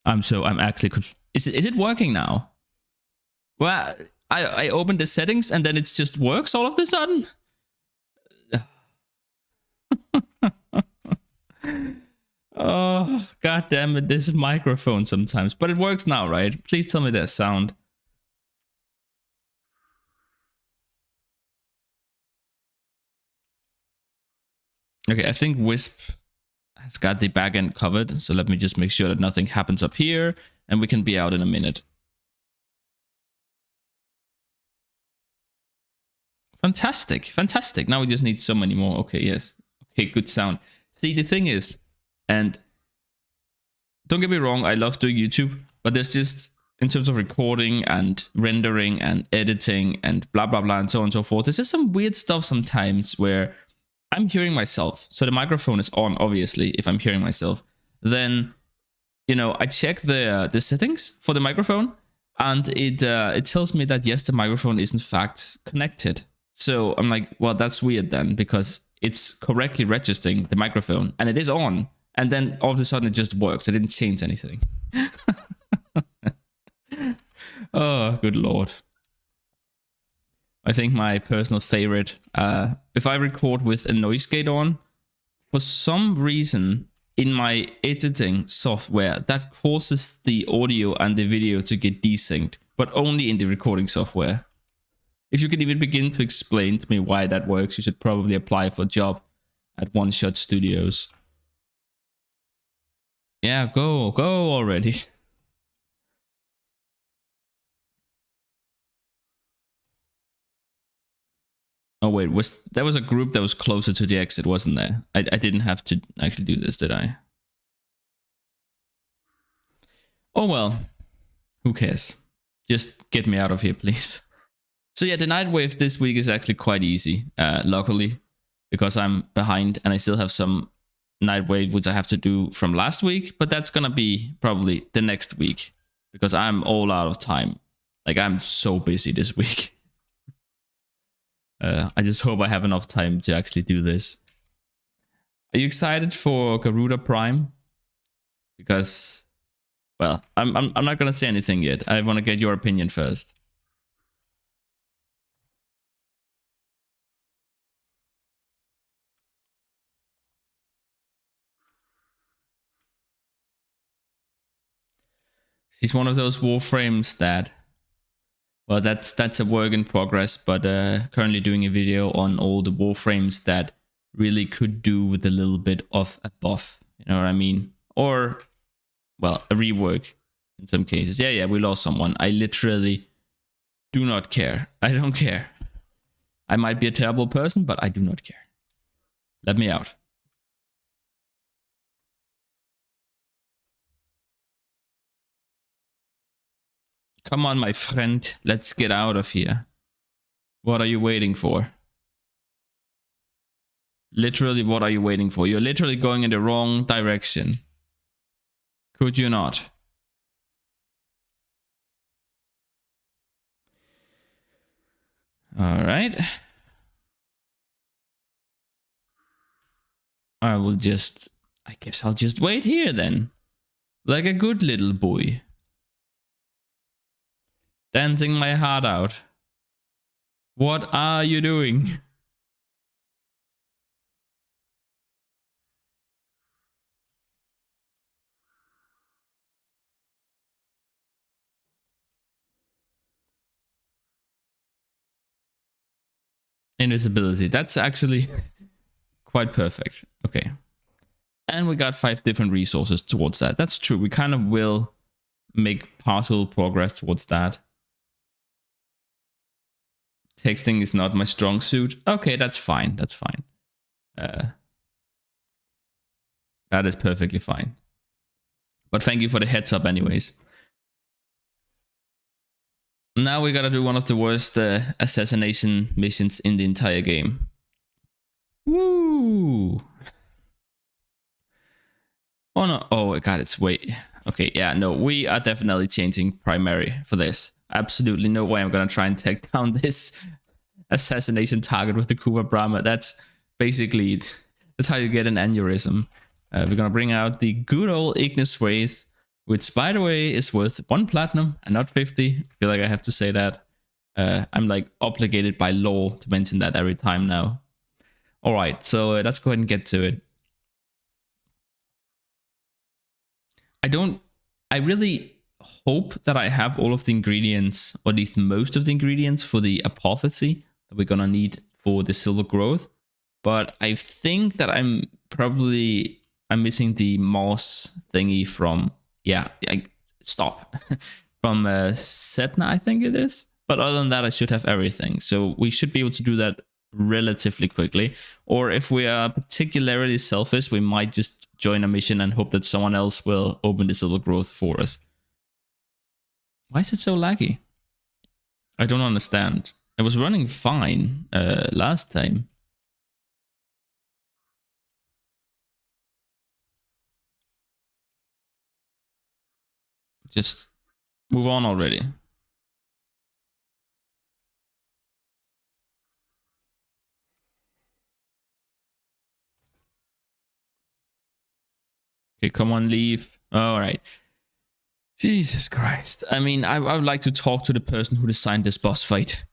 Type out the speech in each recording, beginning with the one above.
I'm actually is it working now? Well, I opened the settings and then it just works all of a sudden. Oh, god damn it, this microphone sometimes. But it works now, right? Please tell me there's sound. Okay, I think Wisp has got the back end covered. So let me just make sure that nothing happens up here and we can be out in a minute. Fantastic, fantastic. Now we just need so many more. Okay, yes. Okay, good sound. See, the thing is, and don't get me wrong, I love doing YouTube, but there's just, in terms of recording and rendering and editing and blah, blah, blah, and so on and so forth, there's just some weird stuff sometimes where I'm hearing myself. So the microphone is on, obviously, if I'm hearing myself. Then, you know, I check the settings for the microphone, and it tells me that, yes, the microphone is in fact connected. So I'm like, well, that's weird then, because it's correctly registering the microphone, and it is on. And then all of a sudden it just works. I didn't change anything. Oh, good lord. I think my personal favorite, if I record with a noise gate on, for some reason in my editing software, that causes the audio and the video to get desynced, but only in the recording software. If you can even begin to explain to me why that works, you should probably apply for a job at One Shot Studios. Yeah, go already. Oh wait, there was a group that was closer to the exit, wasn't there? I didn't have to actually do this, did I? Oh well, who cares? Just get me out of here, please. So yeah, the Nightwave this week is actually quite easy, luckily, because I'm behind and I still have some Nightwave which I have to do from last week, but that's gonna be probably the next week because I'm all out of time. Like, I'm so busy this week. I just hope I have enough time to actually do this. Are you excited for Garuda Prime? Because, well, I'm not gonna say anything yet. I want to get your opinion first. He's one of those Warframes that, well, that's a work in progress, but currently doing a video on all the Warframes that really could do with a little bit of a buff, you know what I mean? Or, well, a rework in some cases. Yeah, we lost someone. I literally do not care. I don't care. I might be a terrible person, but I do not care. Let me out. Come on, my friend. Let's get out of here. What are you waiting for? Literally, what are you waiting for? You're literally going in the wrong direction. Could you not? All right. I guess I'll just wait here then. Like a good little boy. Dancing my heart out. What are you doing? Invisibility. That's actually quite perfect. Okay. And we got 5 different resources towards that. That's true. We kind of will make partial progress towards that. Texting is not my strong suit. Okay, that's fine. That's fine. That is perfectly fine. But thank you for the heads up anyways. Now we gotta do one of the worst assassination missions in the entire game. Woo! Oh no, oh god, it's wait. Okay, yeah, no, we are definitely changing primary for this. Absolutely no way I'm gonna try and take down this assassination target with the Kuva Brahma. That's basically, that's how you get an aneurysm. We're gonna bring out the good old Ignis Wraith which, by the way, is worth 1 platinum and not 50. I feel like I have to say that. I'm like obligated by law to mention that every time now. All right, so let's go ahead and get to it. I really hope that I have all of the ingredients, or at least most of the ingredients for the apothecary that we're gonna need for the silver growth. But I think that I'm missing the moss thingy from, from Setna, I think it is. But other than that, I should have everything. So we should be able to do that relatively quickly. Or if we are particularly selfish, we might just join a mission and hope that someone else will open the silver growth for us. Why is it so laggy? I don't understand. It was running fine last time. Just move on already. Okay, come on, leave. All right. Jesus Christ. I mean, I would like to talk to the person who designed this boss fight.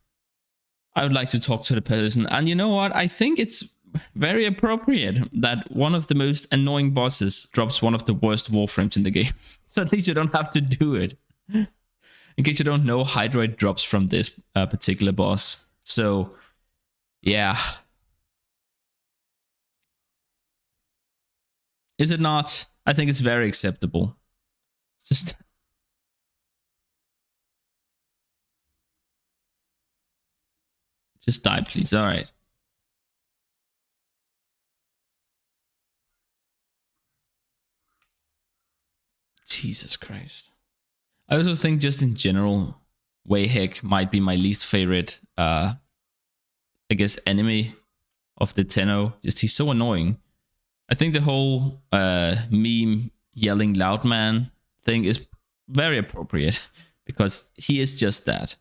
I would like to talk to the person. And you know what? I think it's very appropriate that one of the most annoying bosses drops one of the worst Warframes in the game. So at least you don't have to do it. In case you don't know, Hydrate drops from this particular boss. So, yeah. Is it not? I think it's very acceptable. Just die, please. All right. Jesus Christ. I also think just in general, Wayheck might be my least favorite, I guess, enemy of the Tenno. Just he's so annoying. I think the whole meme yelling loud man thing is very appropriate because he is just that.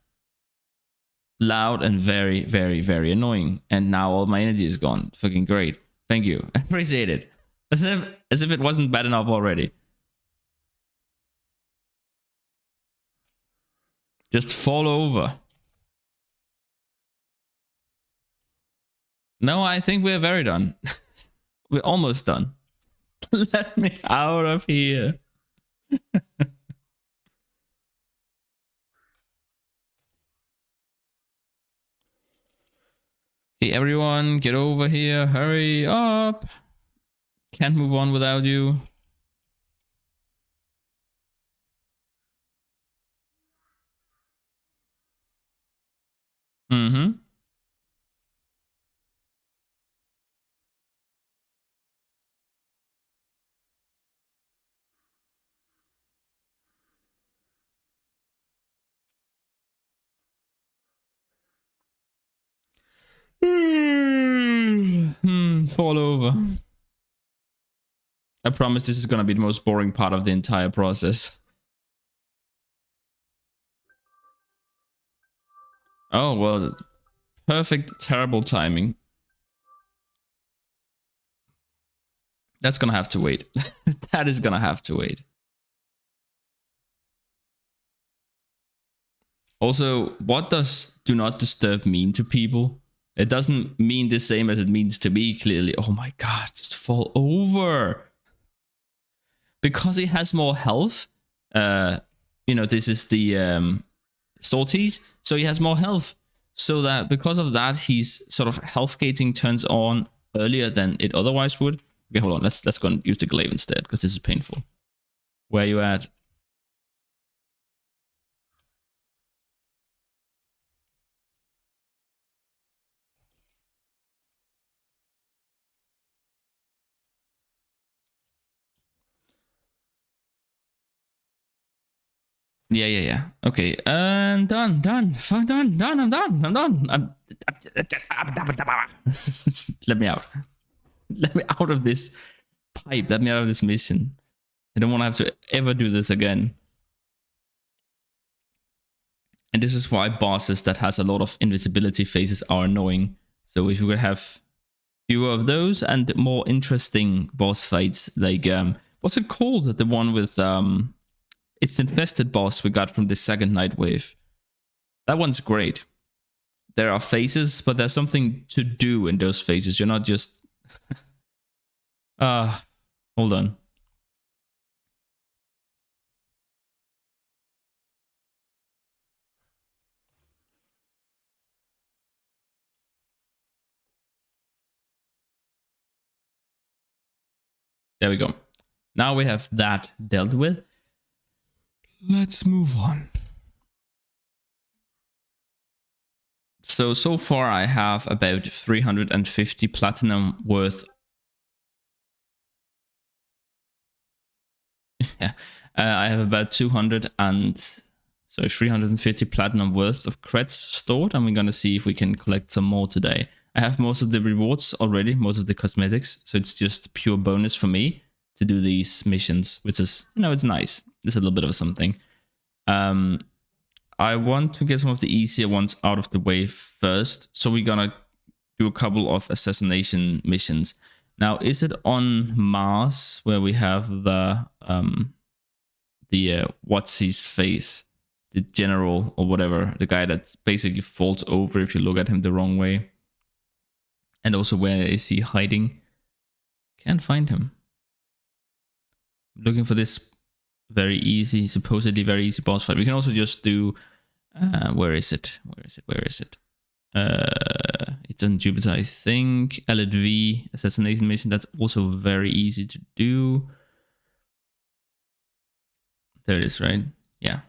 Loud and very, very, very annoying. And now all my energy is gone. Fucking great. Thank you. I appreciate it. As if it wasn't bad enough already. Just fall over. No, I think we're very done. We're almost done. Let me out of here. Hey, everyone, get over here. Hurry up. Can't move on without you. Mm-hmm. Fall over. I promise this is gonna be the most boring part of the entire process. Oh, well, perfect, terrible timing. That's gonna have to wait. That is gonna have to wait. Also, what does do not disturb mean to people? It doesn't mean the same as it means to me, clearly. Oh my god, just fall over. Because he has more health, you know, this is the Sorties, so he has more health. So that because of that, he's sort of health gating turns on earlier than it otherwise would. Okay, hold on, let's go and use the glaive instead, because this is painful. Where are you at? Yeah. Okay, and done. Fuck, done. I'm done. Let me out. Let me out of this pipe. Let me out of this mission. I don't want to have to ever do this again. And this is why bosses that has a lot of invisibility phases are annoying. So if we could have fewer of those and more interesting boss fights, like what's it called? The one with it's the infested boss we got from the second Nightwave. That one's great. There are phases, but there's something to do in those phases. You're not just... hold on. There we go. Now we have that dealt with. Let's move on. So far I have about 350 platinum worth. Yeah, I have about 350 platinum worth of creds stored, and we're gonna see if we can collect some more today. I have most of the rewards already, most of the cosmetics, so it's just pure bonus for me to do these missions, which is, you know, it's nice. It's a little bit of something. I want to get some of the easier ones out of the way first, so we're gonna do a couple of assassination missions. Now, is it on Mars where we have the what's his face, the general or whatever, the guy that basically falls over if you look at him the wrong way? And also, where is he hiding? Can't find him. I'm looking for this very easy, supposedly very easy boss fight. We can also just do, where is it? It's on Jupiter, I think. LV assassination mission. That's also very easy to do. There it is, right? Yeah.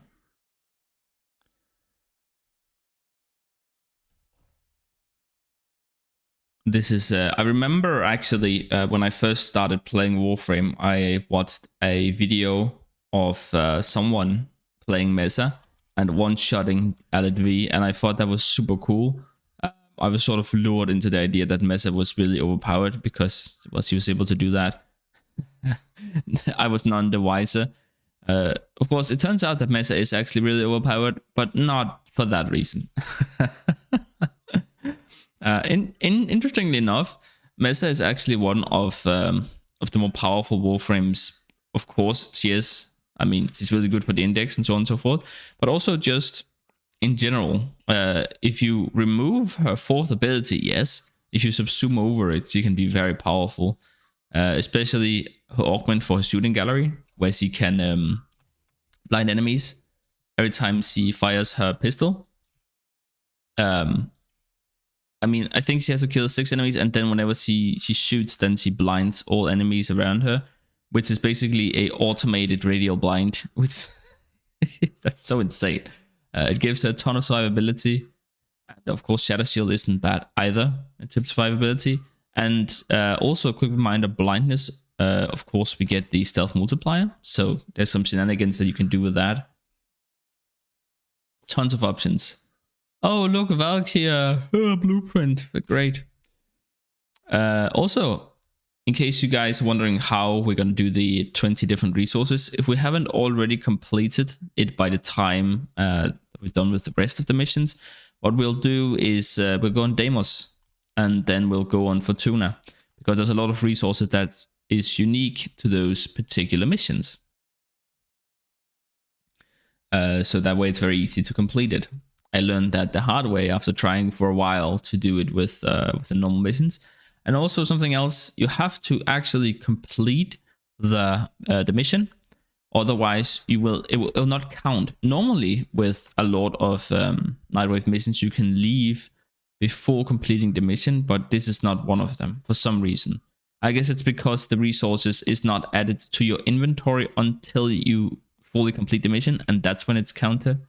This is, I remember actually when I first started playing Warframe, I watched a video of someone playing Mesa and one-shotting LV, and I thought that was super cool. I was sort of lured into the idea that Mesa was really overpowered because he was able to do that. I was none the wiser. Of course, it turns out that Mesa is actually really overpowered, but not for that reason. Interestingly enough, Mesa is actually one of the more powerful Warframes. Of course, she is. I mean, she's really good for the index and so on and so forth. But also just in general, if you remove her fourth ability, yes, if you subsume over it, she can be very powerful. Especially her augment for her shooting gallery, where she can blind enemies every time she fires her pistol. I mean, I think she has to kill 6 enemies, and then whenever she shoots, then she blinds all enemies around her, which is basically a automated radial blind, which that's so insane. It gives her a ton of survivability, and of course Shatter Shield isn't bad either in terms of survivability. And also a quick reminder, blindness, of course we get the stealth multiplier, so there's some shenanigans that you can do with that. Tons of options. Oh, look, Valkyria, blueprint, great. Also, in case you guys are wondering how we're going to do the 20 different resources, if we haven't already completed it by the time we're done with the rest of the missions, what we'll do is we'll go on Deimos, and then we'll go on Fortuna, because there's a lot of resources that is unique to those particular missions. So that way it's very easy to complete it. I learned that the hard way after trying for a while to do it with the normal missions. And also something else, you have to actually complete the mission, otherwise it will not count. Normally with a lot of Nightwave missions you can leave before completing the mission, but this is not one of them for some reason. I guess it's because the resources is not added to your inventory until you fully complete the mission, and that's when it's counted.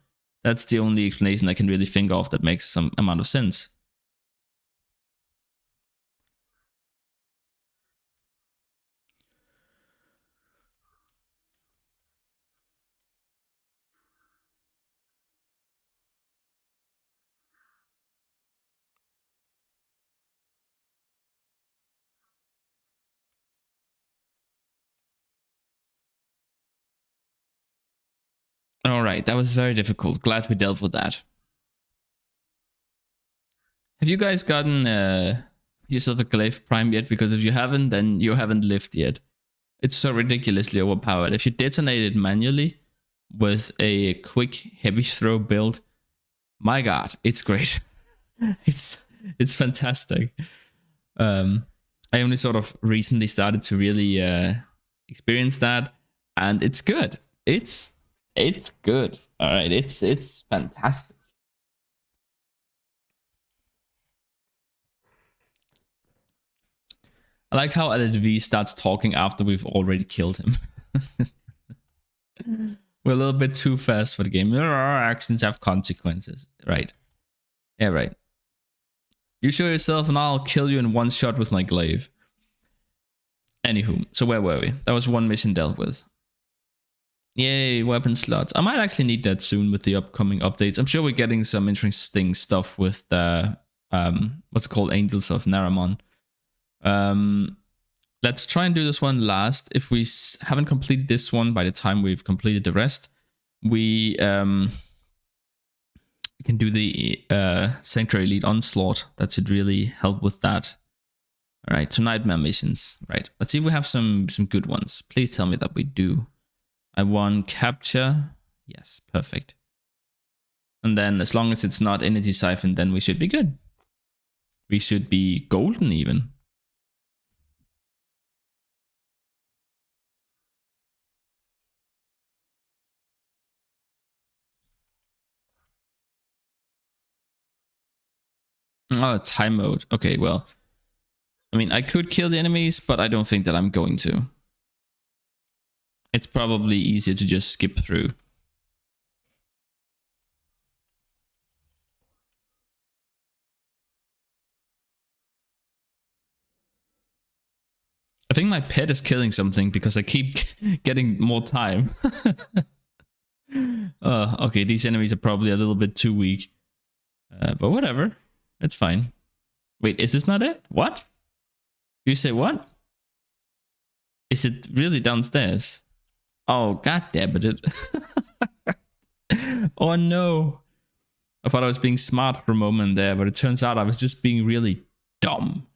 That's the only explanation I can really think of that makes some amount of sense. All right, that was very difficult. Glad we dealt with that. Have you guys gotten yourself a Glaive Prime yet? Because if you haven't, then you haven't lived yet. It's so ridiculously overpowered. If you detonate it manually, with a quick heavy throw build, my god, it's great. it's fantastic. I only sort of recently started to really experience that, and it's good. It's good. All right, it's fantastic. I like how LDV starts talking after we've already killed him. We're a little bit too fast for the game. Our actions have consequences. Right. Yeah, right. You show yourself and I'll kill you in one shot with my glaive. Anywho, so where were we? That was one mission dealt with. Yay, weapon slots. I might actually need that soon with the upcoming updates. I'm sure we're getting some interesting stuff with the, what's it called? Angels of Naramon. Let's try and do this one last. If we haven't completed this one by the time we've completed the rest, we can do the Sanctuary Elite Onslaught. That should really help with that. All right, so Nightmare missions. Right, let's see if we have some good ones. Please tell me that we do. I won Capture. Yes, perfect. And then as long as it's not Energy Siphon, then we should be good. We should be golden even. Oh, time mode. Okay, well, I mean, I could kill the enemies, but I don't think that I'm going to. It's probably easier to just skip through. I think my pet is killing something because I keep getting more time. Okay, these enemies are probably a little bit too weak. But whatever. It's fine. Wait, is this not it? What? You say what? Is it really downstairs? Oh, god damn it. Oh no. I thought I was being smart for a moment there, but it turns out I was just being really dumb.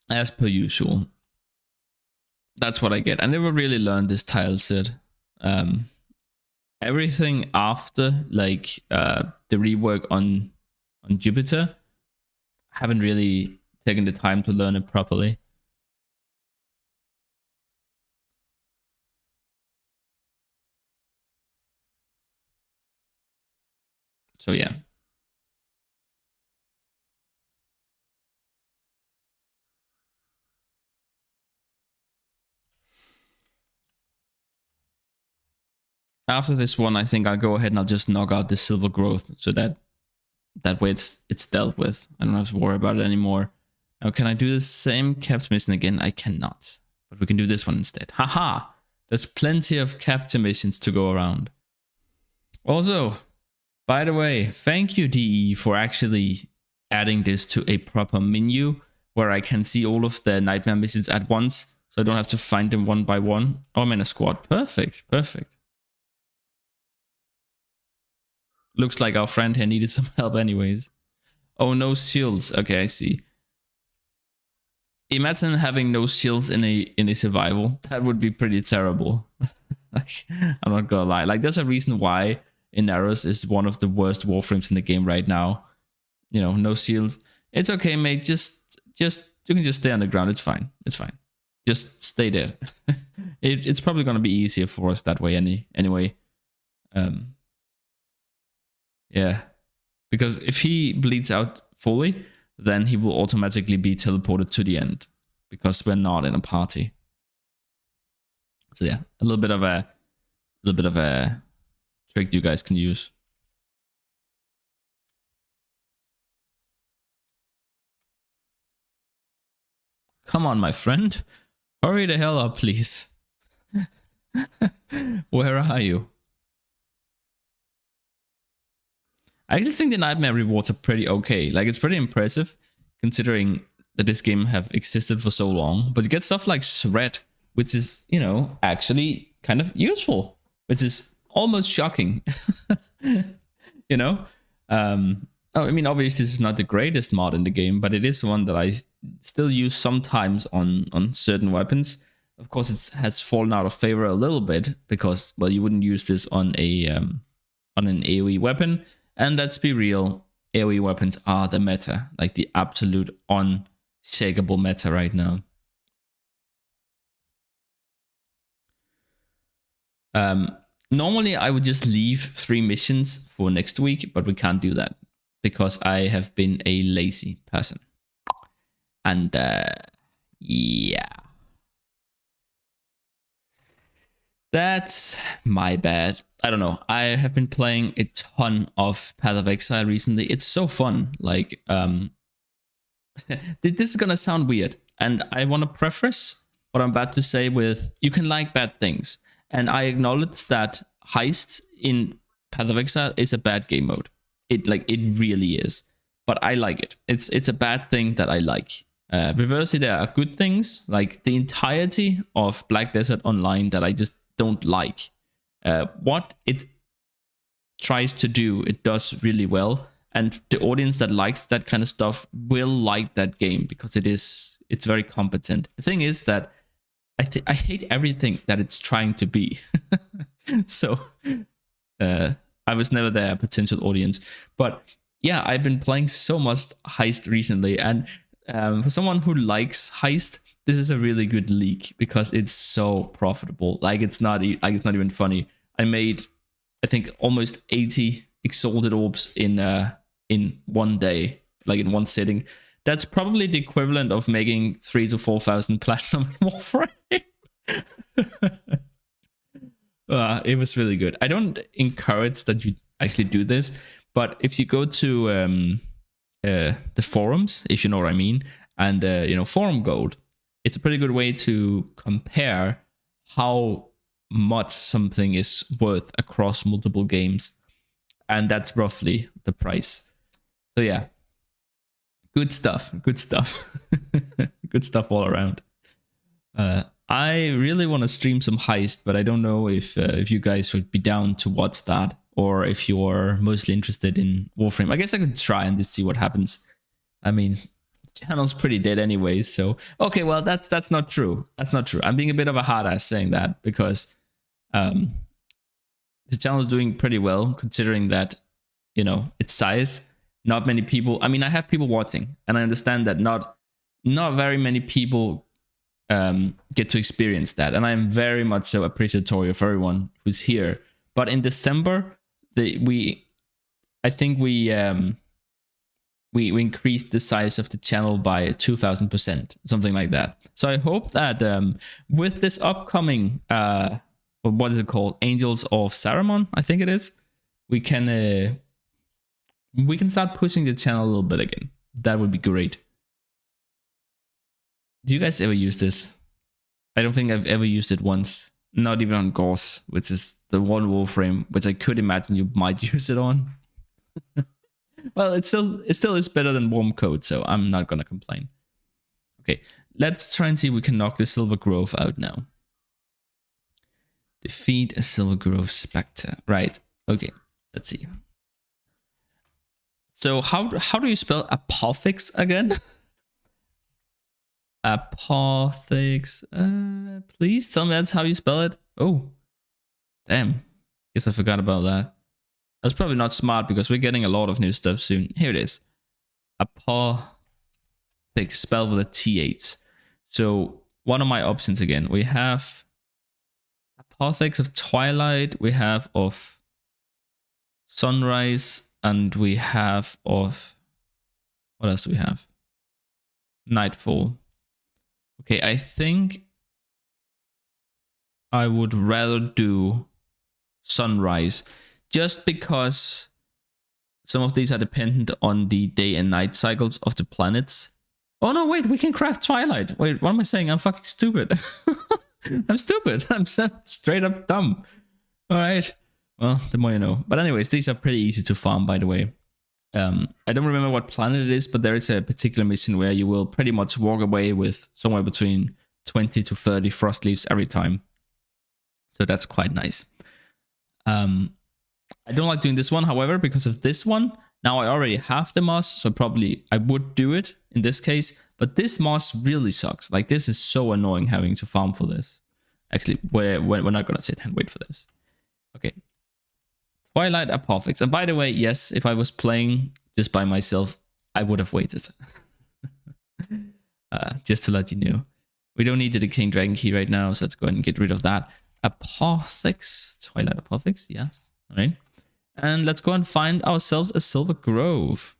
As per usual. That's what I get. I never really learned this tile set. Everything after, like, the rework on Jupiter, I haven't really taken the time to learn it properly. So yeah. After this one, I think I'll go ahead and I'll just knock out the silver growth so that way it's dealt with. I don't have to worry about it anymore. Now, can I do the same capture mission again? I cannot. But we can do this one instead. Haha! There's plenty of capture missions to go around. Also, by the way, thank you, DE, for actually adding this to a proper menu where I can see all of the Nightmare missions at once, so I don't have to find them one by one. Oh, I'm in a squad. Perfect, perfect. Looks like our friend here needed some help anyways. Oh, no shields. Okay, I see. Imagine having no shields in a survival. That would be pretty terrible. Like, I'm not gonna lie. Like, there's a reason why Inaros is one of the worst Warframes in the game right now. You know, no shields. It's okay, mate. Just you can just stay on the ground. It's fine. It's fine. Just stay there. It's probably gonna be easier for us that way anyway. Yeah, because if he bleeds out fully, then he will automatically be teleported to the end because we're not in a party. So yeah, a little bit of a trick you guys can use. Come on, my friend, hurry the hell up, please. Where are you? I actually think the Nightmare rewards are pretty okay. Like, it's pretty impressive considering that this game have existed for so long. But you get stuff like Shred, which is, you know, actually kind of useful, which is almost shocking. You know? I mean, obviously this is not the greatest mod in the game, but it is one that I still use sometimes on certain weapons. Of course, it has fallen out of favor a little bit because, well, you wouldn't use this on an AoE weapon. And let's be real, AoE weapons are the meta, like the absolute unshakable meta right now. Normally, I would just leave 3 missions for next week, but we can't do that because I have been a lazy person. And yeah. That's my bad. I don't know. I have been playing a ton of Path of Exile recently. It's so fun. Like, this is gonna sound weird, and I want to preface what I'm about to say with, you can like bad things, and I acknowledge that heist in Path of Exile is a bad game mode. It really is, but I like it. It's a bad thing that I like. Reversely, there are good things, like the entirety of Black Desert Online that I just don't like. What it tries to do, it does really well, and the audience that likes that kind of stuff will like that game because it's very competent. The thing is that I hate everything that it's trying to be. So I was never their potential audience, but yeah, I've been playing so much heist recently, and for someone who likes heist, this is a really good league because it's so profitable. Like, it's not even funny. I made, I think, almost 80 exalted orbs in one day, like in one sitting. That's probably the equivalent of making 3,000 to 4,000 platinum in Warframe. It was really good. I don't encourage that you actually do this, but if you go to the forums, if you know what I mean, and forum gold, it's a pretty good way to compare how much something is worth across multiple games, and that's roughly the price. So yeah, good stuff. Good stuff all around. I really want to stream some heist, but I don't know if you guys would be down to watch that, or if you're mostly interested in Warframe. I guess I could try and just see what happens. I mean, the channel's pretty dead anyways, so okay, well, that's not true. That's not true. I'm being a bit of a hard ass saying that because the channel is doing pretty well considering that, its size. Not many people. I mean, I have people watching, and I understand that not very many people get to experience that, and I am very much so appreciatory of everyone who's here. But in December, we increased the size of the channel by 2,000%, something like that. So I hope that with this upcoming what is it called, Angels of Saruman, I think it is, we can start pushing the channel a little bit again. That would be great. Do you guys ever use this? I don't think I've ever used it once. Not even on Gauss, which is the one Warframe, which I could imagine you might use it on. Well, it still is better than Warm Code, so I'm not gonna complain. Okay, let's try and see if we can knock the Silver Grove out now. Defeat a Silver Grove Spectre. Right. Okay, let's see. So how do you spell apothix again? Apothix. Please tell me that's how you spell it. Oh, damn. Guess I forgot about that. That's probably not smart because we're getting a lot of new stuff soon. Here it is. Apothix, spelled with a TH. So one of my options again. We have Apothix of Twilight. We have of Sunrise. And we have of... What else do we have? Nightfall. Okay, I think I would rather do Sunrise, just because some of these are dependent on the day and night cycles of the planets. Oh no, wait, we can craft Twilight. Wait, what am I saying? I'm fucking stupid. I'm stupid. I'm straight up dumb. All right. Well, the more you know. But anyways, these are pretty easy to farm, by the way. I don't remember what planet it is, but there is a particular mission where you will pretty much walk away with somewhere between 20 to 30 frost leaves every time. So that's quite nice. I don't like doing this one, however, because of this one. Now I already have the moss, so probably I would do it in this case. But this moss really sucks. Like, this is so annoying having to farm for this. Actually, we're not gonna sit and wait for this. Okay. Twilight Apophix. And by the way, yes, if I was playing just by myself, I would have waited. Just to let you know. We don't need the King Dragon Key right now, so let's go ahead and get rid of that. Apophix. Twilight Apophix, yes. All right. And let's go and find ourselves a Silver Grove.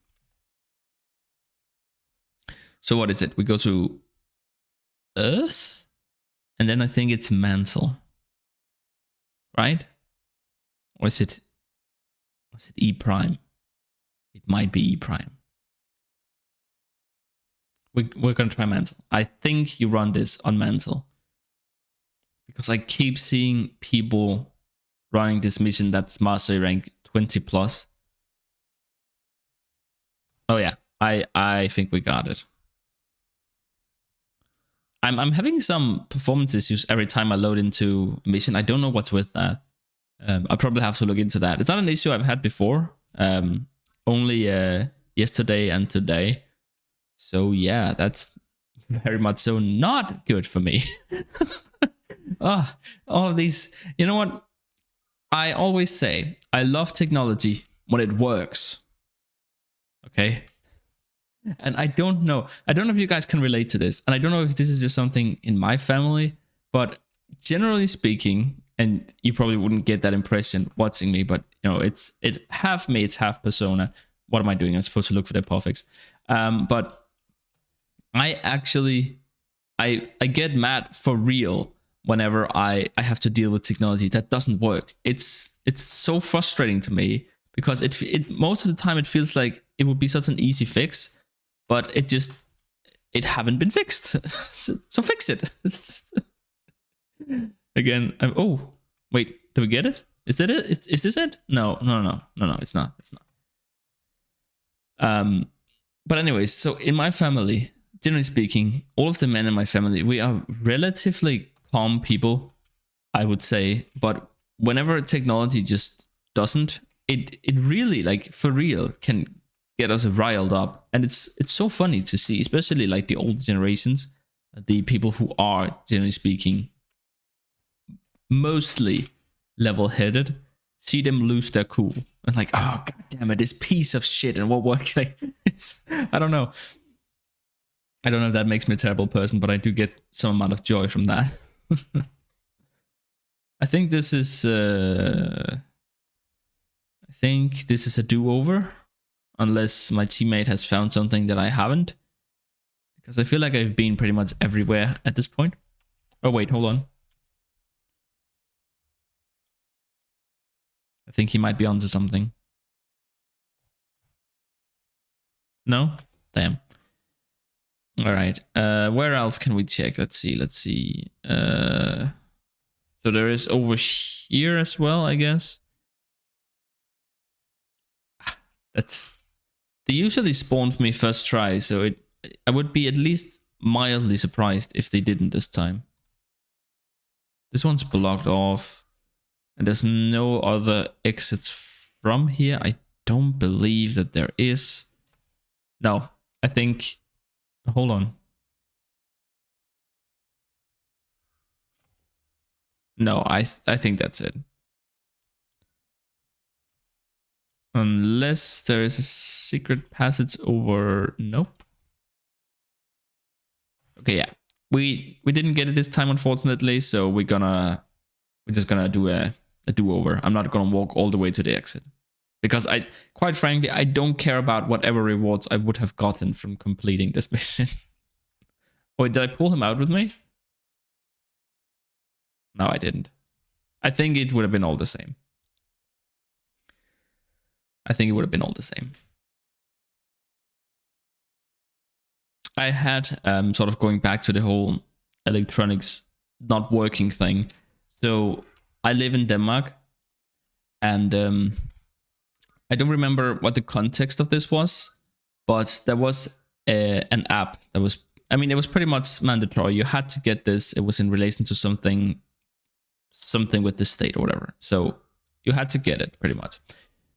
So what is it? We go to Earth? And then I think it's Mantle. Right? Or is it E Prime? It might be E Prime. We're going to try Mantle. I think you run this on Mantle. Because I keep seeing people running this mission that's mastery rank 20 plus. Oh yeah, I think we got it. I'm having some performance issues every time I load into a mission. I don't know what's with that. I'll probably have to look into that. It's not an issue I've had before. Only yesterday and today. So yeah, that's very much so not good for me. All of these, you know what? I always say I love technology when it works. Okay? And I don't know if you guys can relate to this. And I don't know if this is just something in my family, but generally speaking, and you probably wouldn't get that impression watching me, but you know, it's half me, it's half Persona. What am I doing? I'm supposed to look for the Apophix. But I actually, I get mad for real whenever I have to deal with technology that doesn't work. It's so frustrating to me because it most of the time it feels like it would be such an easy fix, but it haven't been fixed. So fix it. Again, oh wait, do we get it? Is that it? Is this it? No, it's not. It's not. But anyways, so in my family, generally speaking, all of the men in my family, we are relatively calm people, I would say. But whenever technology just doesn't, it really, like, for real, can get us riled up. And it's so funny to see, especially like the older generations, the people who are, generally speaking, mostly level-headed, see them lose their cool. And like, oh, god damn it, this piece of shit, and what like, I don't know. I don't know if that makes me a terrible person, but I do get some amount of joy from that. I think this is a do-over, unless my teammate has found something that I haven't, because I feel like I've been pretty much everywhere at this point. Oh wait, hold on. I think he might be onto something. No? Damn. All right. Where else can we check? Let's see. So there is over here as well, I guess. They usually spawn for me first try, so I would be at least mildly surprised if they didn't this time. This one's blocked off, and there's no other exits from here. I don't believe that there is. No, I think. Hold on. No, I think that's it. Unless there is a secret passage over. Nope. Okay, yeah. We didn't get it this time, unfortunately, so we're just gonna do a do-over. I'm not gonna walk all the way to the exit. Because quite frankly, I don't care about whatever rewards I would have gotten from completing this mission. Wait, did I pull him out with me? No, I didn't. I think it would have been all the same. I had, sort of going back to the whole electronics not working thing. So I live in Denmark, and I don't remember what the context of this was, but there was an app that was, I mean, it was pretty much mandatory. You had to get this. It was in relation to something with the state or whatever. So you had to get it pretty much.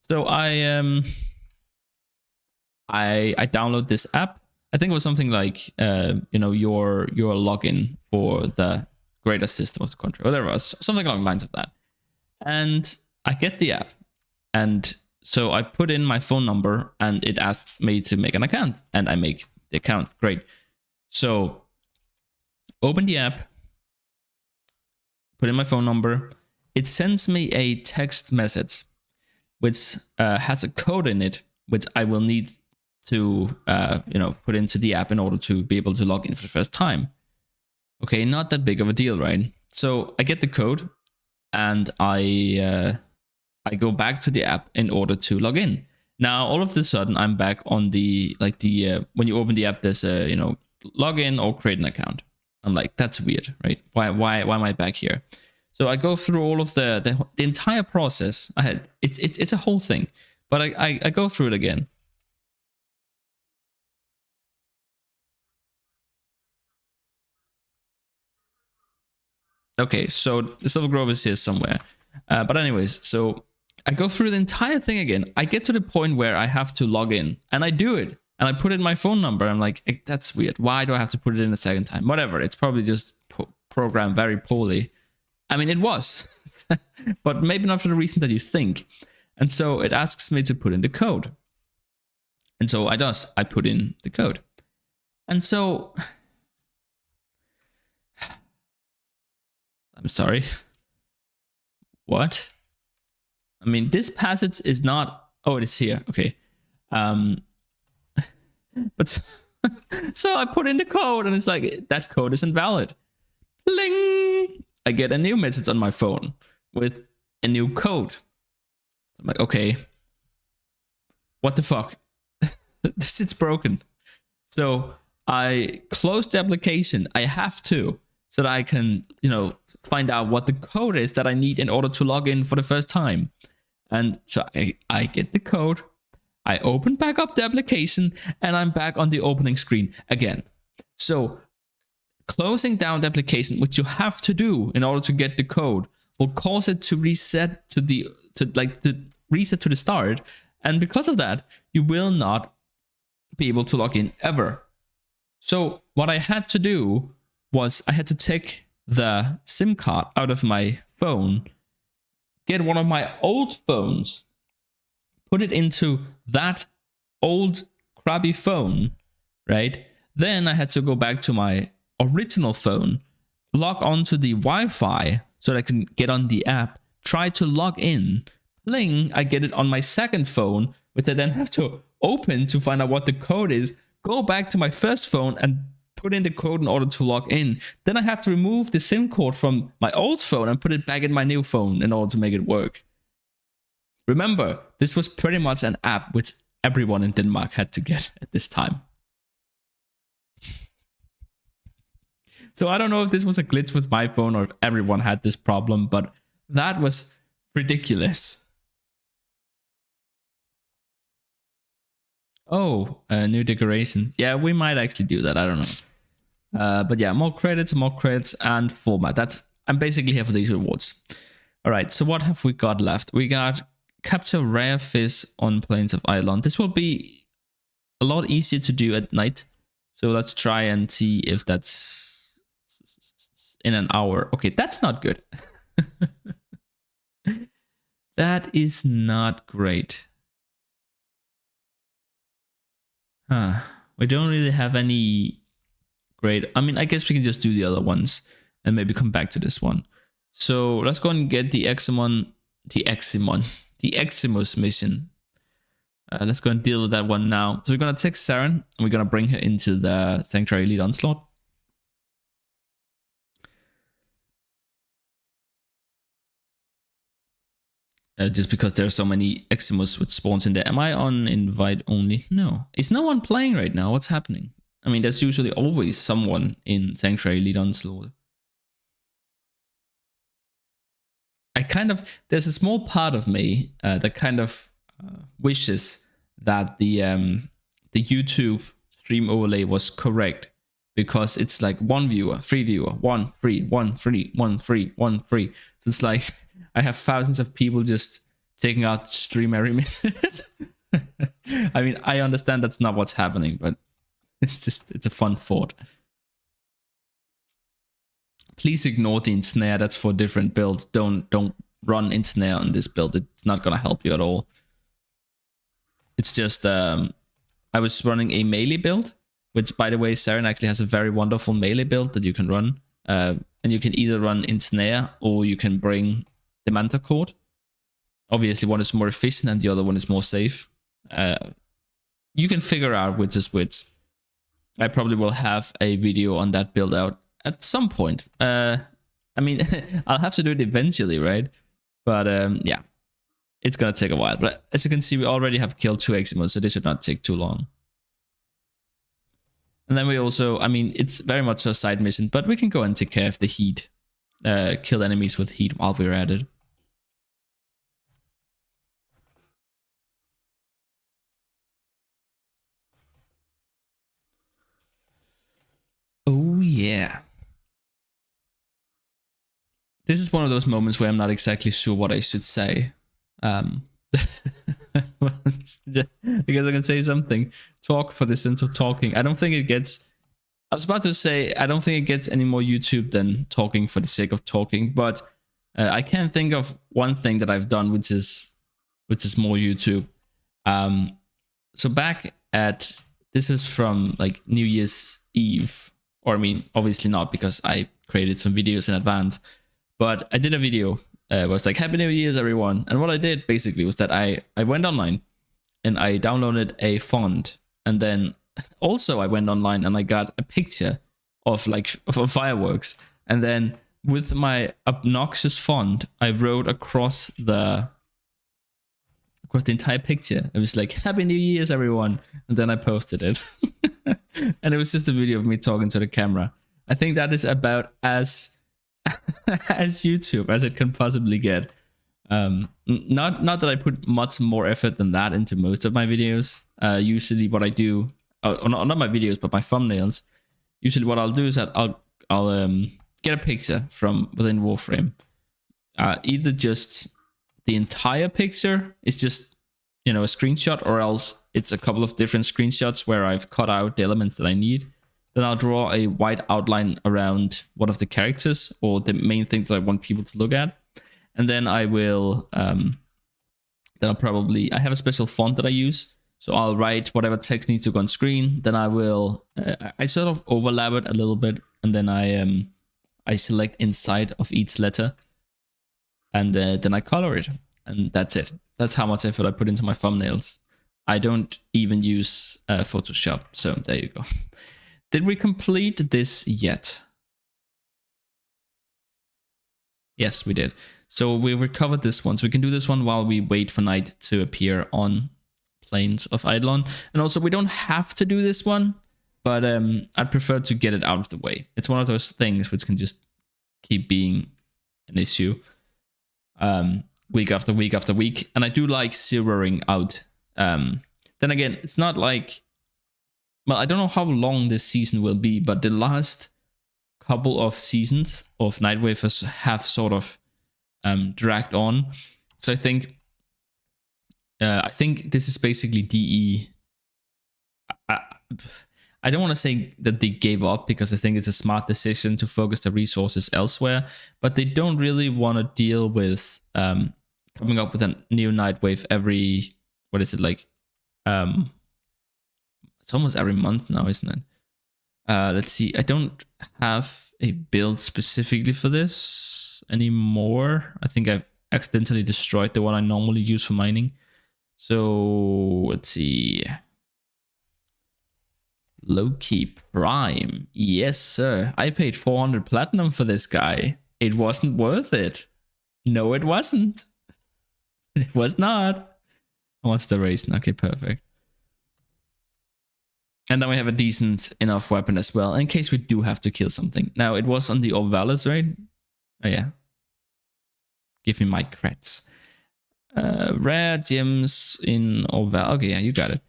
So I download this app. I think it was something like your login for the greater system of the country, whatever, something along the lines of that. And I get the app, and so I put in my phone number, and it asks me to make an account, and I make the account. Great. So open the app, put in my phone number. It sends me a text message, which has a code in it, which I will need to put into the app in order to be able to log in for the first time. Okay, not that big of a deal, right? So I get the code, and I go back to the app in order to log in. Now, all of a sudden, I'm back on the when you open the app, there's a log in or create an account. I'm like, that's weird, right? Why am I back here? So I go through all of the entire process. It's a whole thing, but I go through it again. Okay, so the Silver Grove is here somewhere. But anyways, so I go through the entire thing again. I get to the point where I have to log in, and I do it. And I put in my phone number. I'm like, hey, that's weird. Why do I have to put it in a second time? Whatever. It's probably just programmed very poorly. I mean, it was, but maybe not for the reason that you think. And so it asks me to put in the code. And so I put in the code. And so, I'm sorry. What? I mean, this passage is not, oh, it is here. Okay. But so I put in the code, and it's like, that code is invalid. Bling! I get a new message on my phone with a new code. I'm like, okay, what the fuck? This shit's broken. So I close the application. I have to, so that I can, find out what the code is that I need in order to log in for the first time. And so I get the code. I open back up the application, and I'm back on the opening screen again. So closing down the application, which you have to do in order to get the code, will cause it to reset to the start. And because of that, you will not be able to log in ever. So what I had to do was I had to take the SIM card out of my phone, get one of my old phones, put it into that old crappy phone, right? Then I had to go back to my original phone, log onto the Wi-Fi so that I can get on the app, try to log in, bling, I get it on my second phone, which I then have to open to find out what the code is, go back to my first phone and put in the code in order to log in. Then I have to remove the SIM card from my old phone and put it back in my new phone in order to make it work. Remember, this was pretty much an app which everyone in Denmark had to get at this time. So I don't know if this was a glitch with my phone or if everyone had this problem, but that was ridiculous. Oh, new decorations. Yeah, we might actually do that. I don't know. But yeah, more credits, and format. I'm basically here for these rewards. All right, so what have we got left? We got capture rare fish on plains of Ireland. This will be a lot easier to do at night. So let's try and see if that's in an hour. Okay, that's not good. That is not great. We don't really have any great. I mean, I guess we can just do the other ones and maybe come back to this one. So let's go and get the Eximus mission. Let's go and deal with that one now. So we're gonna take Saren and we're gonna bring her into the Sanctuary Elite Onslaught. Just because there's so many Eximus with spawns in there. Am I on invite only? No. Is no one playing right now? What's happening? I mean, there's usually always someone in Sanctuary Elite Onslaught. There's a small part of me that kind of wishes that the YouTube stream overlay was correct, because it's like one viewer, free viewer, one free, one free, one free, one free. So it's like I have thousands of people just taking out stream every minute. I mean, I understand that's not what's happening, but It's a fun thought. Please ignore the ensnare. That's for different builds. Don't run ensnare on this build. It's not gonna help you at all. It's just I was running a melee build, which, by the way, Saren actually has a very wonderful melee build that you can run. And you can either run ensnare or you can bring the Manta Cord. Obviously, one is more efficient and the other one is more safe. You can figure out which is which. I probably will have a video on that build out at some point. I mean, I'll have to do it eventually, right? But yeah, it's gonna take a while. But as you can see, we already have killed 2 Eximos, so this should not take too long. And then we also, I mean, it's very much a side mission, but we can go and take care of the heat. Kill enemies with heat while we're at it. Oh yeah. This is one of those moments where I'm not exactly sure what I should say. Because I can say something. Talk for the sense of talking. I don't think it gets... I was about to say, I don't think it gets any more YouTube than talking for the sake of talking, but I can think of one thing that I've done, which is more YouTube. So back at... This is from like New Year's Eve. Or I mean, obviously not, because I created some videos in advance. But I did a video. It was like, Happy New Year's, everyone. And what I did basically was that I went online and I downloaded a font. And then also I went online and I got a picture of fireworks. And then with my obnoxious font, I wrote across the entire picture. It was like, Happy New Year's, everyone. And then I posted it. And it was just a video of me talking to the camera. I think that is about as YouTube as it can possibly get. Not that I put much more effort than that into most of my videos. Usually what I do, not my videos, but my thumbnails. Usually what I'll do is that I'll get a picture from within Warframe. Either just the entire picture is just, a screenshot, or else it's a couple of different screenshots where I've cut out the elements that I need. Then I'll draw a white outline around one of the characters or the main things that I want people to look at. And then I will, I have a special font that I use. So I'll write whatever text needs to go on screen. Then I will, I sort of overlap it a little bit. And then I select inside of each letter. And then I color it. And that's it. That's how much effort I put into my thumbnails. I don't even use Photoshop. So there you go. Did we complete this yet? Yes, we did. So we recovered this one. So we can do this one while we wait for night to appear on Plains of Eidolon. And also, we don't have to do this one, but I'd prefer to get it out of the way. It's one of those things which can just keep being an issue week after week after week. And I do like zeroing out. Then again, it's not like... Well, I don't know how long this season will be, but the last couple of seasons of Nightwave have sort of dragged on. So I think this is basically DE. I don't want to say that they gave up, because I think it's a smart decision to focus the resources elsewhere, but they don't really want to deal with coming up with a new Nightwave every, what is it, like... It's almost every month now, isn't it? Let's see. I don't have a build specifically for this anymore. I think I've accidentally destroyed the one I normally use for mining. So let's see. Low-key Prime. Yes, sir. I paid 400 platinum for this guy. It wasn't worth it. No, it wasn't. It was not. What's the race? Okay, perfect. And then we have a decent enough weapon as well, in case we do have to kill something. Now, it was on the Orvalis, right? Oh, yeah. Give me my creds. Rare gems in Orval. Okay, yeah, you got it.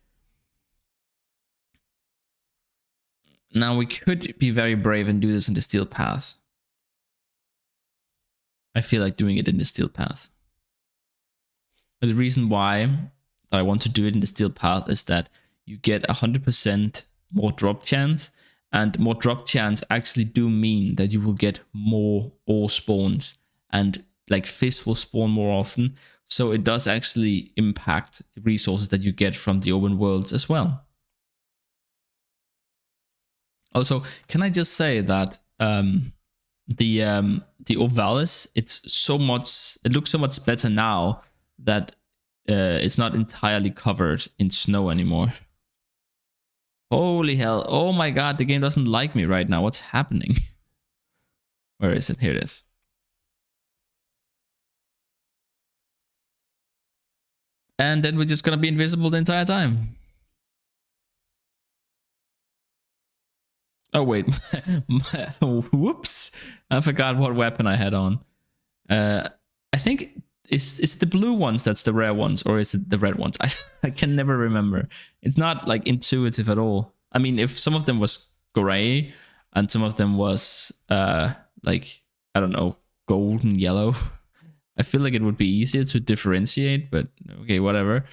Now, we could be very brave and do this in the Steel Path. I feel like doing it in the Steel Path. But the reason why I want to do it in the Steel Path is that you get 100% more drop chance, and more drop chance actually do mean that you will get more ore spawns, and like fish will spawn more often. So it does actually impact the resources that you get from the open worlds as well. Also, can I just say that the Ovalis, it looks so much better now that it's not entirely covered in snow anymore. Holy hell! Oh my god, the game doesn't like me right now. What's happening? Where is it? Here it is. And then we're just gonna be invisible the entire time. Oh wait, whoops! I forgot what weapon I had on. I think it's the blue ones that's the rare ones, or is it the red ones? I can never remember. It's not like intuitive at all. I mean, if some of them was gray and some of them was like, I don't know, gold and yellow, I feel like it would be easier to differentiate. But okay, whatever.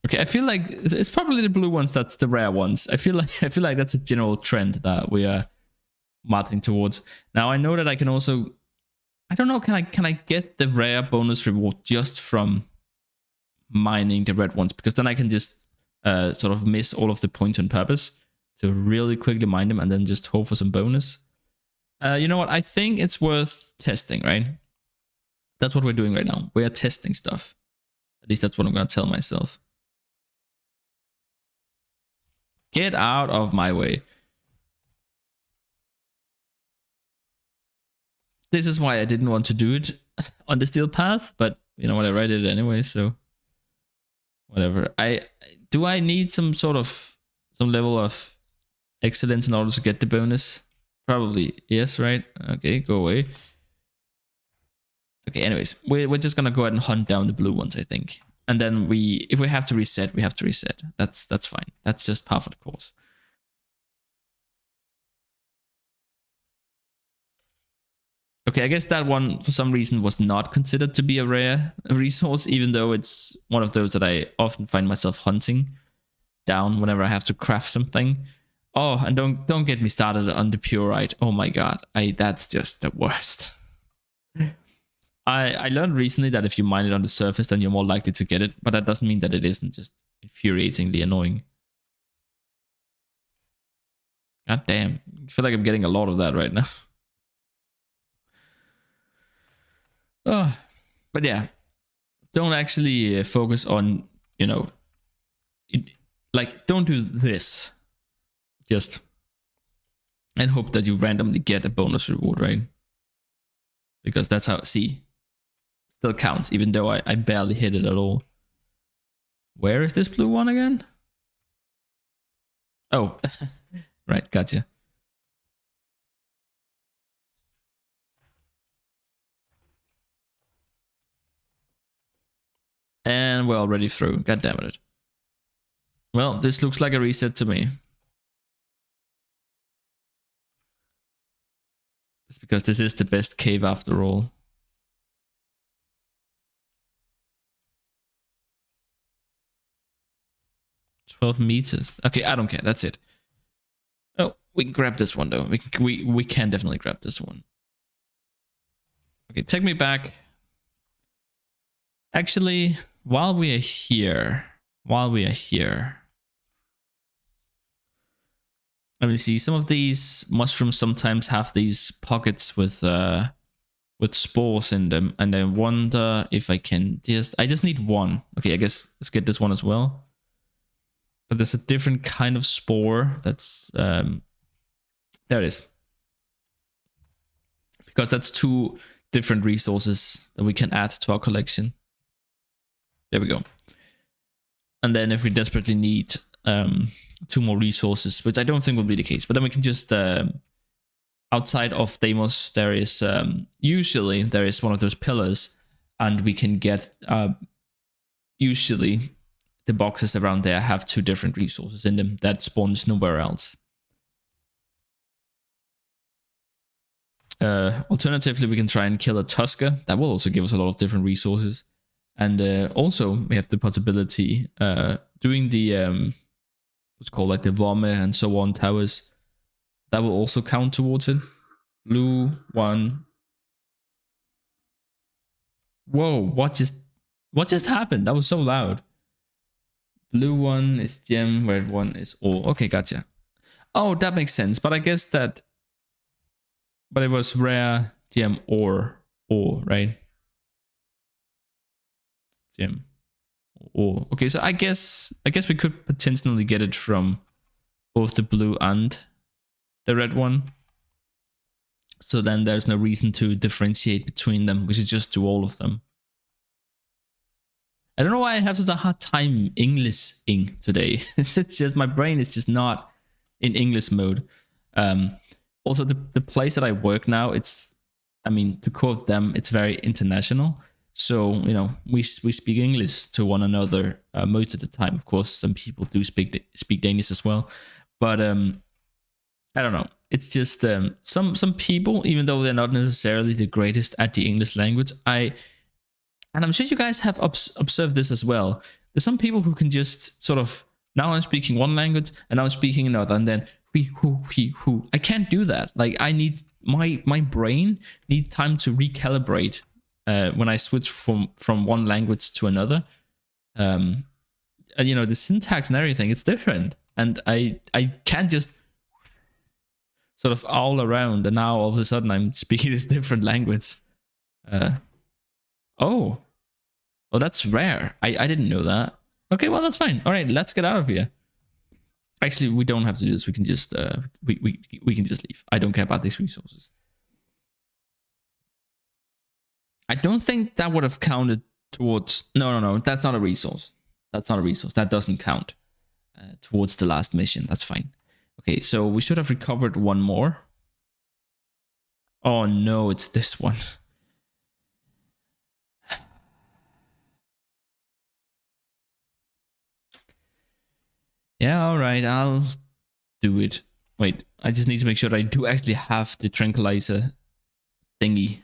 Okay, I feel like it's probably the blue ones that's the rare ones. I feel like that's a general trend that we are marching towards. Now I know that I can also, I don't know, can I get the rare bonus reward just from mining the red ones? Because then I can just sort of miss all of the points on purpose to really quickly mine them and then just hope for some bonus. You know what? I think it's worth testing, right? That's what we're doing right now. We are testing stuff. At least that's what I'm going to tell myself. Get out of my way. This is why I didn't want to do it on the steel path, but you know what, I did it anyway, so whatever. Do I need some level of excellence in order to get the bonus? Probably yes, right? Okay, go away. Okay, anyways, we're just gonna go ahead and hunt down the blue ones, I think. And then if we have to reset, we have to reset. That's fine. That's just part of the course. Okay, I guess that one for some reason was not considered to be a rare resource, even though it's one of those that I often find myself hunting down whenever I have to craft something. Oh, and don't get me started on the purite. Oh my god, that's just the worst. I learned recently that if you mine it on the surface, then you're more likely to get it, but that doesn't mean that it isn't just infuriatingly annoying. God damn, I feel like I'm getting a lot of that right now. Oh, but yeah, don't actually focus on, you know, like don't do this. Just and hope that you randomly get a bonus reward, right? Because that's how, see, still counts, even though I barely hit it at all. Where is this blue one again? Oh, right, gotcha. And we're already through. God damn it. Well, this looks like a reset to me. It's because this is the best cave after all. $12 meters. Okay, I don't care. That's it. Oh, we can grab this one though. We can definitely grab this one. Okay, take me back. Actually, while we are here, let me see. Some of these mushrooms sometimes have these pockets with spores in them, and I wonder if I can I just need one. Okay, I guess let's get this one as well. But there's a different kind of spore that's there it is. Because that's 2 different resources that we can add to our collection. There we go. And then if we desperately need 2 more resources, which I don't think will be the case, but then we can just outside of Deimos, there is usually there is one of those pillars, and we can get usually the boxes around there have 2 different resources in them that spawns nowhere else. Alternatively, we can try and kill a Tusker. That will also give us a lot of different resources. And also, we have the possibility doing the what's called like the Vome and so on towers. That will also count towards it. Blue 1. Whoa, what just happened? That was so loud. Blue 1 is gem, red 1 is ore. Okay, gotcha. Oh, that makes sense. But I guess that... But it was rare, gem, ore, right? Gem, ore. Okay, so I guess we could potentially get it from both the blue and the red one. So then there's no reason to differentiate between them. We should just do all of them. I don't know why I have such a hard time English-ing today. It's just my brain is just not in English mode. Also, the place that I work now, it's, I mean, to quote them, it's very international. So, you know, we speak English to one another most of the time. Of course, some people do speak Danish as well. But I don't know. It's just some people, even though they're not necessarily the greatest at the English language, and I'm sure you guys have observed this as well. There's some people who can just sort of, now I'm speaking one language and now I'm speaking another, and then who. I can't do that. Like, I need my brain needs time to recalibrate when I switch from one language to another. And, you know, the syntax and everything, it's different, and I can't just sort of all around and now all of a sudden I'm speaking this different language. Oh, that's rare. I didn't know that. Okay, well, that's fine. All right, let's get out of here. Actually, we don't have to do this. We can just we can just leave. I don't care about these resources. I don't think that would have counted towards... No. That's not a resource. That's not a resource. That doesn't count towards the last mission. That's fine. Okay, so we should have recovered one more. Oh no, it's this one. Yeah, alright, I'll do it. Wait, I just need to make sure that I do actually have the tranquilizer thingy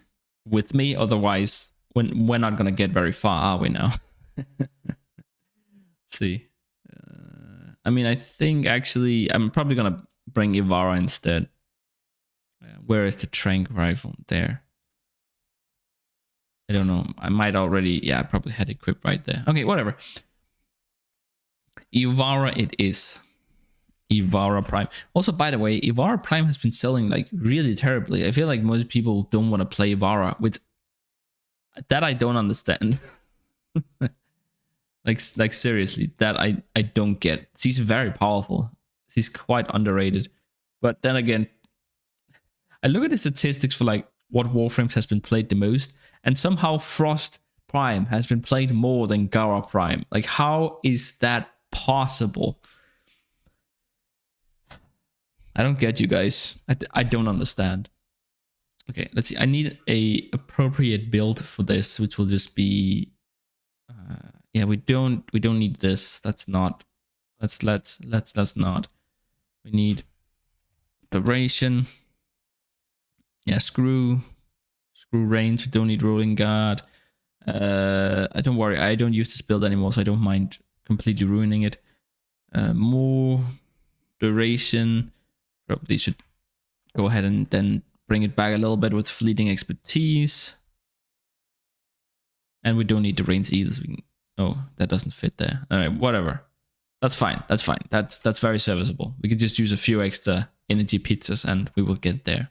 with me. Otherwise, we're not gonna get very far, are we now? Let's see. I mean, I think actually I'm probably gonna bring Ivara instead. Where is the trank rifle? There. I don't know. I might already... Yeah, I probably had it equipped right there. Okay, whatever. Ivara it is. Ivara Prime. Also, by the way, Ivara Prime has been selling like really terribly. I feel like most people don't want to play Ivara, which that I don't understand. like seriously, that I don't get. She's very powerful. She's quite underrated. But then again, I look at the statistics for like what Warframes has been played the most, and somehow Frost Prime has been played more than Gara Prime. Like, how is that possible? I don't get you guys. I don't understand. Okay, let's see. I need a appropriate build for this, which will just be yeah, we don't need this. That's not. Let's not. We need duration. Yeah, screw range. We don't need rolling guard. I don't worry. I don't use this build anymore, so I don't mind completely ruining it. More duration. Probably should go ahead and then bring it back a little bit with fleeting expertise. And we don't need the range either. So we can, oh, that doesn't fit there. All right, whatever. That's fine. That's fine. That's very serviceable. We could just use a few extra energy pizzas and we will get there.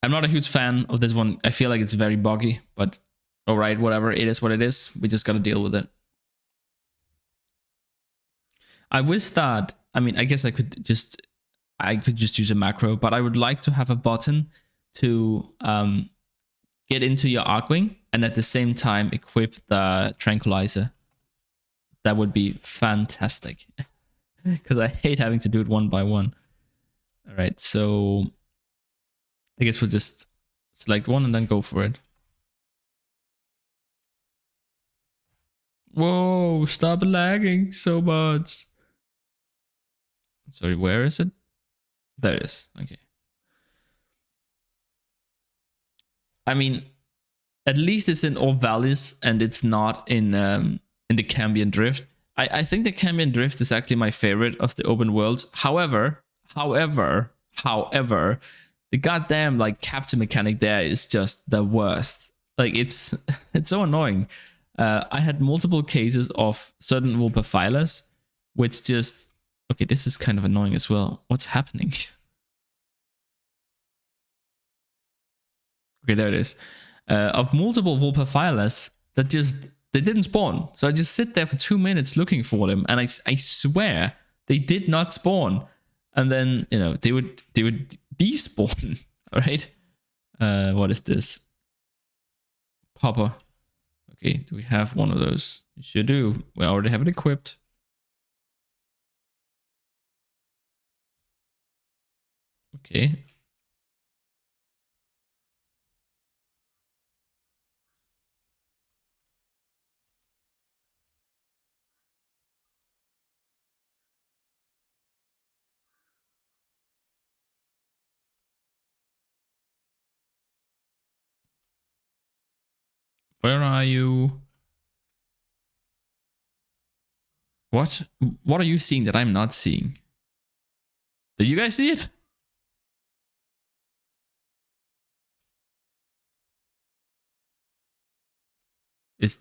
I'm not a huge fan of this one. I feel like it's very buggy, but all right, whatever. It is what it is. We just got to deal with it. I wish that, I mean, I guess I could just use a macro, but I would like to have a button to get into your Arcwing and at the same time equip the tranquilizer. That would be fantastic because I hate having to do it one by one. All right, so I guess we'll just select one and then go for it. Whoa, stop lagging so much. Sorry, where is it? There it is. Okay. I mean, at least it's in all valleys and it's not in the Cambion Drift. I think the Cambion Drift is actually my favorite of the open worlds. However, the goddamn like capture mechanic there is just the worst. Like it's it's so annoying. I had multiple cases of certain Vulpaphylas, which just okay. This is kind of annoying as well. What's happening? Okay, there it is. Of multiple Vulpaphylas that just they didn't spawn. So I just sit there for 2 minutes looking for them, and I swear they did not spawn. And then they would despawn. All right. What is this? Popper. Okay, do we have one of those? We sure do. We already have it equipped. Okay. Where are you? What? What are you seeing that I'm not seeing? Did you guys see it? It's...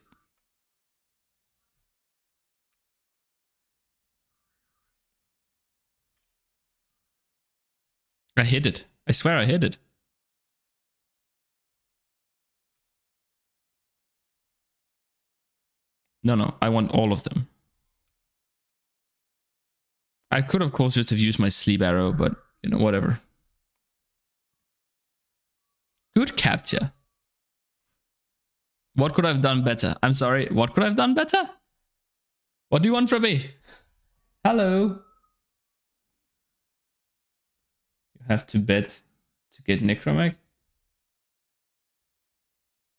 I hit it. I swear I hit it. No, I want all of them. I could, of course, just have used my sleep arrow, but, whatever. Good capture. What could I have done better? I'm sorry, what could I have done better? What do you want from me? Hello? You have to bet to get Necromag?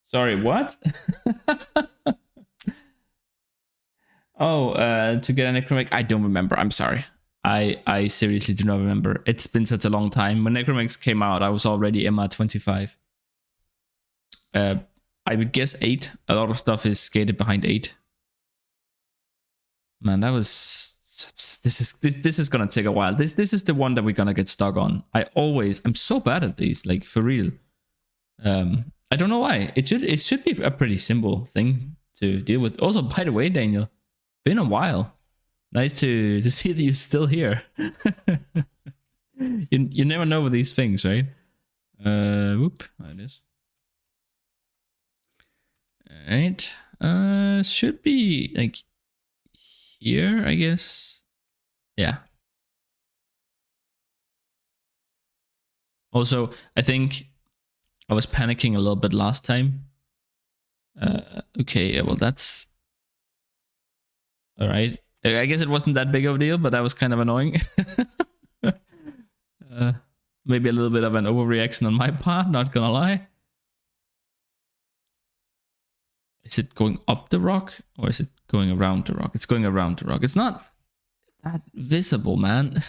Sorry, what? Oh, to get a Necromag? I don't remember. I'm sorry. I seriously do not remember. It's been such a long time. When Necromags came out, I was already MR25. I would guess 8. A lot of stuff is skated behind 8. Man, that was... This is gonna take a while. This is the one that we're gonna get stuck on. I'm so bad at these, like, for real. I don't know why. It should be a pretty simple thing to deal with. Also, by the way, Daniel, been a while. Nice to see that you're still here. you never know with these things, right? Whoop, there it is. Alright. Should be like here, I guess. Yeah. Also, I think I was panicking a little bit last time. Okay, yeah, well that's alright. I guess it wasn't that big of a deal, but that was kind of annoying. Maybe a little bit of an overreaction on my part, not gonna lie. Is it going up the rock or is it going around the rock? It's going around the rock. It's not that visible, man.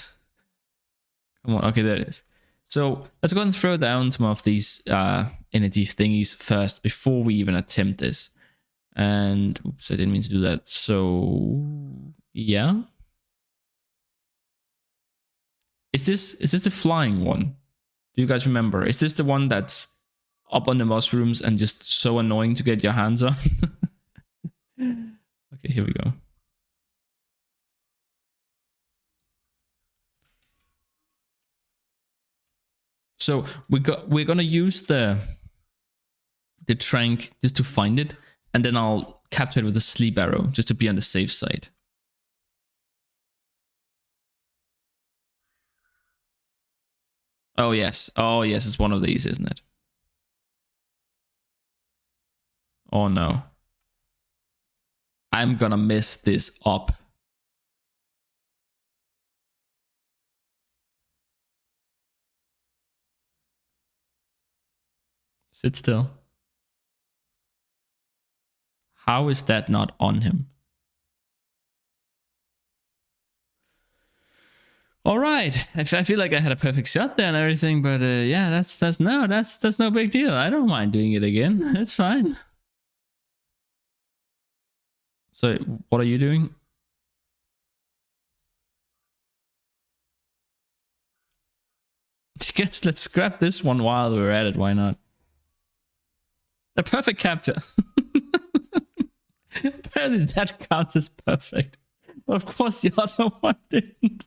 Come on. Okay, there it is. So let's go and throw down some of these energy thingies first before we even attempt this. And oops, I didn't mean to do that. So yeah. Is this the flying one? Do you guys remember? Is this the one that's up on the mushrooms and just so annoying to get your hands on? Okay, here we go. So we're gonna use the trank just to find it, and then I'll capture it with a sleep arrow just to be on the safe side. Oh yes, it's one of these, isn't it? Oh no. I'm gonna mess this up. Sit still. How is that not on him? All right, I feel like I had a perfect shot there and everything, but yeah, that's no big deal. I don't mind doing it again. It's fine. So what are you doing? guess let's scrap this one while we're at it. Why not? A perfect capture. Apparently that counts as perfect. But of course the other one didn't.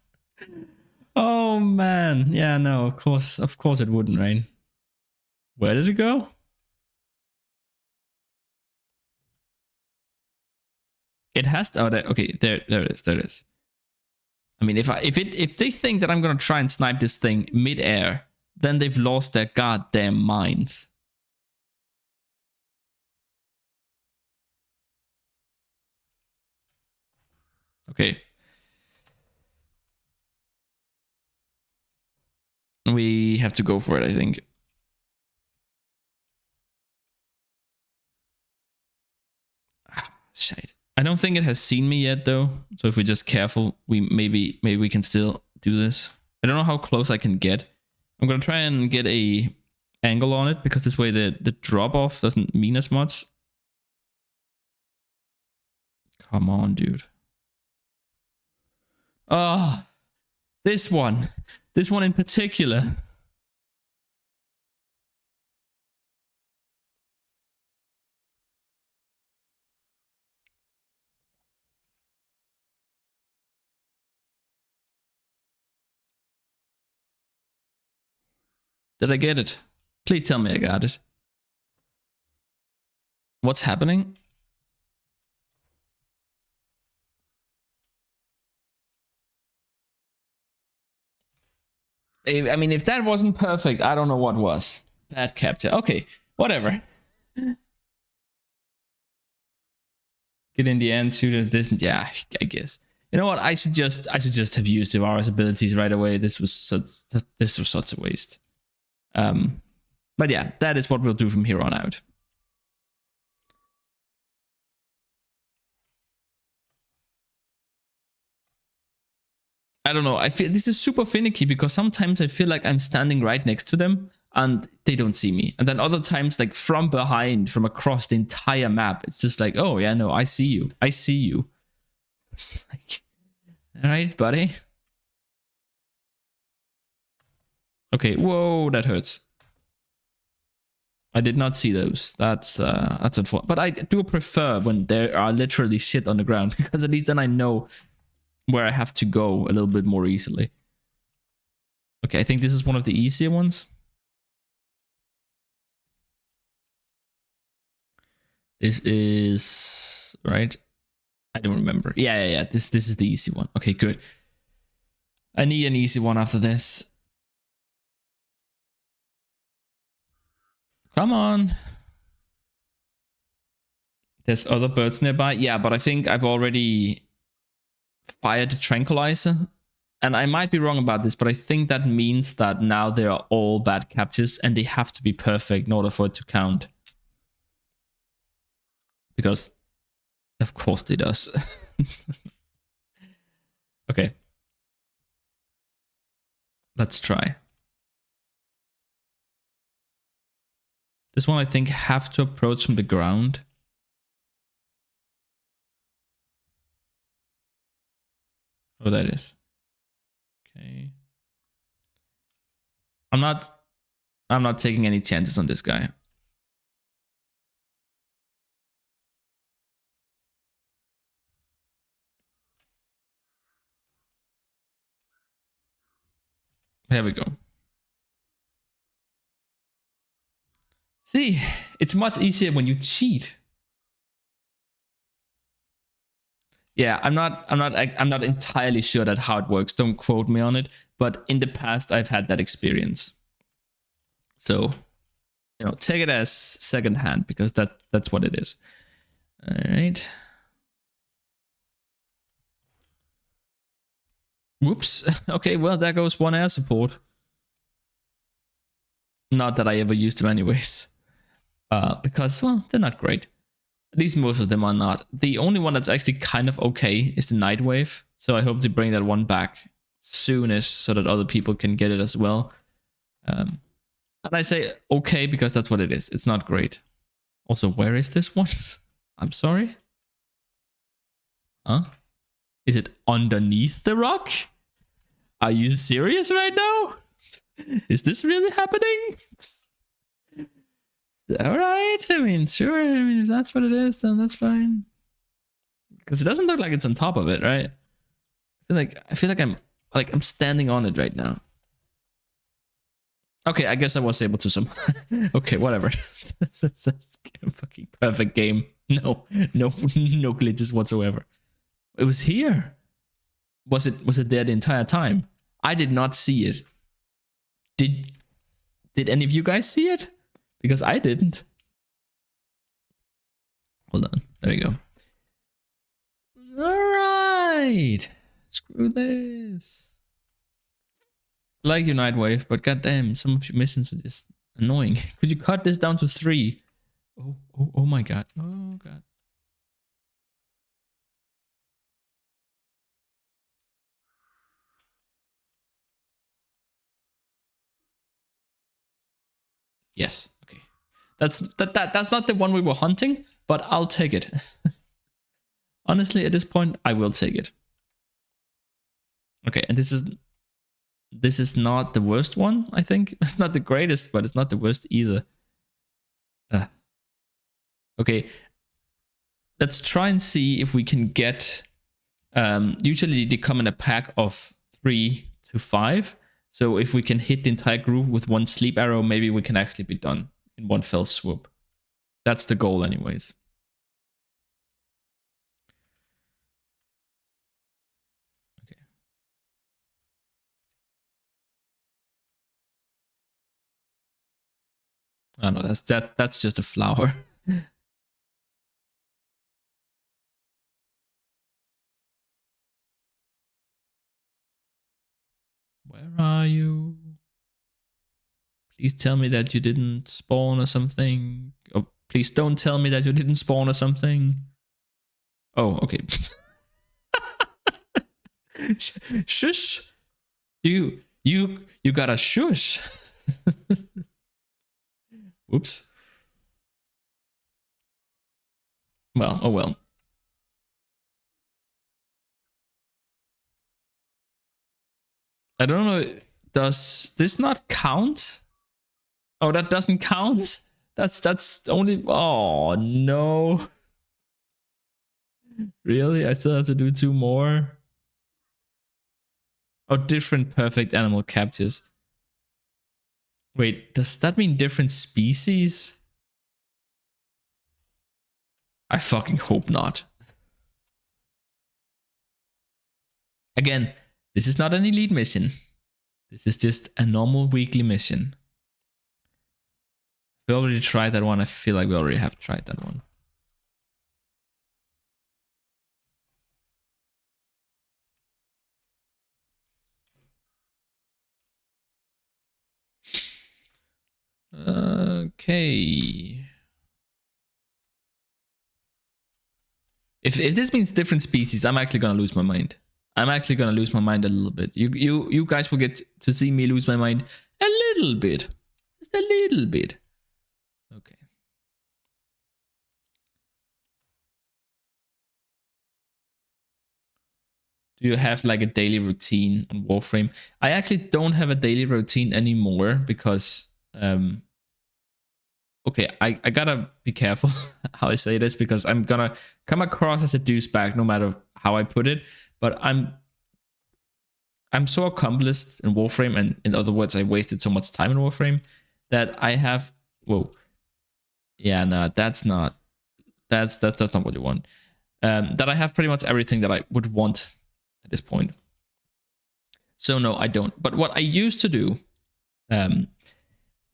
Oh man. Yeah, no, of course it wouldn't, right? Where did it go? It has to, okay, there it is. I mean, if they think that I'm gonna try and snipe this thing mid-air, then they've lost their goddamn minds. Okay. We have to go for it, I think. Shit. I don't think it has seen me yet though. So if we're just careful, maybe we can still do this. I don't know how close I can get. I'm gonna try and get a angle on it because this way the drop off doesn't mean as much. Come on, dude. Oh, this one in particular. Did I get it? Please tell me I got it. What's happening? I mean, if that wasn't perfect, I don't know what was. Bad capture. Okay, whatever. Get in the end, shoot at distance. Yeah, I guess. You know what? I should just have used Ivara's abilities right away. This was such a waste. But yeah, that is what we'll do from here on out. I don't know. I feel this is super finicky because sometimes I feel like I'm standing right next to them and they don't see me. And then other times, like from behind, from across the entire map, it's just like, oh yeah, no, I see you. I see you. It's like, all right, buddy. Okay, whoa, that hurts. I did not see those. That's unfortunate. But I do prefer when there are literally shit on the ground because at least then I know where I have to go a little bit more easily. Okay, I think this is one of the easier ones. This is right. I don't remember. Yeah. This is the easy one. Okay, good. I need an easy one after this. Come on. There's other birds nearby. Yeah, but I think I've already fired the tranquilizer. And I might be wrong about this, but I think that means that now they are all bad captures and they have to be perfect in order for it to count. Because, of course, it does. Okay. Let's try. This one, I think, have to approach from the ground. Oh, that is. Okay. I'm not taking any chances on this guy. There we go. See, it's much easier when you cheat. Yeah, I'm not entirely sure that how it works. Don't quote me on it, but in the past I've had that experience. So, you know, take it as secondhand because that's what it is. All right. Whoops. Okay, well, there goes one air support. Not that I ever used them anyways. Because, well, they're not great. At least most of them are not. The only one that's actually kind of okay is the Nightwave. So I hope to bring that one back soonish so that other people can get it as well. And I say okay because that's what it is. It's not great. Also, where is this one? I'm sorry. Huh? Is it underneath the rock? Are you serious right now? Is this really happening? All right. I mean, sure. I mean, if that's what it is, then that's fine. Because it doesn't look like it's on top of it, right? I feel like I'm standing on it right now. Okay, I guess I was able to some. Okay, whatever. That's a fucking perfect game. No glitches whatsoever. It was here. Was it there the entire time? I did not see it. Did any of you guys see it? Because I didn't. Hold on. There we go. Alright. Screw this. Like you, Nightwave, but goddamn, some of your missions are just annoying. Could you cut this down to 3? Oh my god. Oh god. Yes. Okay. That's not the one we were hunting, but I'll take it. Honestly, at this point, I will take it. Okay, and this is not the worst one, I think. It's not the greatest, but it's not the worst either. Okay, let's try and see if we can get... usually they come in a pack of 3 to 5. So if we can hit the entire group with one sleep arrow, maybe we can actually be done in one fell swoop. That's the goal anyways. Okay. Oh no, that's just a flower. Where are you? Please tell me that you didn't spawn or something. Oh, please don't tell me that you didn't spawn or something. Oh, okay. Shush. You gotta shush. Whoops. Well, oh well. I don't know. Does this not count? Oh, that doesn't count? That's only... Oh, no. Really? I still have to do 2 more? Oh, different perfect animal captures. Wait, does that mean different species? I fucking hope not. Again, this is not an elite mission. This is just a normal weekly mission. We already tried that one. I feel like we already have tried that one. Okay. If this means different species, I'm actually gonna lose my mind. I'm actually gonna lose my mind a little bit. You guys will get to see me lose my mind a little bit. Just a little bit. Okay. Do you have like a daily routine on Warframe? I actually don't have a daily routine anymore because okay, I gotta be careful how I say this because I'm gonna come across as a douchebag no matter how I put it. But I'm so accomplished in Warframe, and in other words, I wasted so much time in Warframe that I have... Whoa. Yeah, no, that's not what you want. That I have pretty much everything that I would want at this point. So no, I don't. But what I used to do,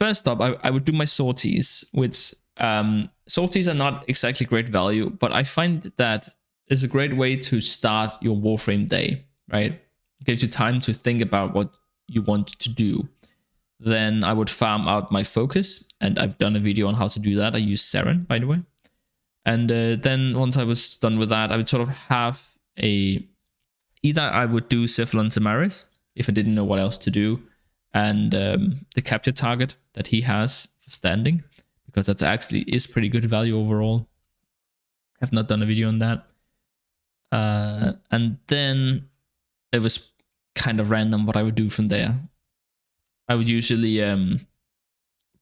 first up, I would do my sorties, which sorties are not exactly great value, but I find that is a great way to start your Warframe day, right? It gives you time to think about what you want to do. Then I would farm out my focus, and I've done a video on how to do that. I use Saren, by the way. And then once I was done with that, I would sort of have either I would do Cephalon Tamaris if I didn't know what else to do, and the capture target that he has for standing, because that actually is pretty good value overall. I have not done a video on that. And then it was kind of random what I would do from there. I would usually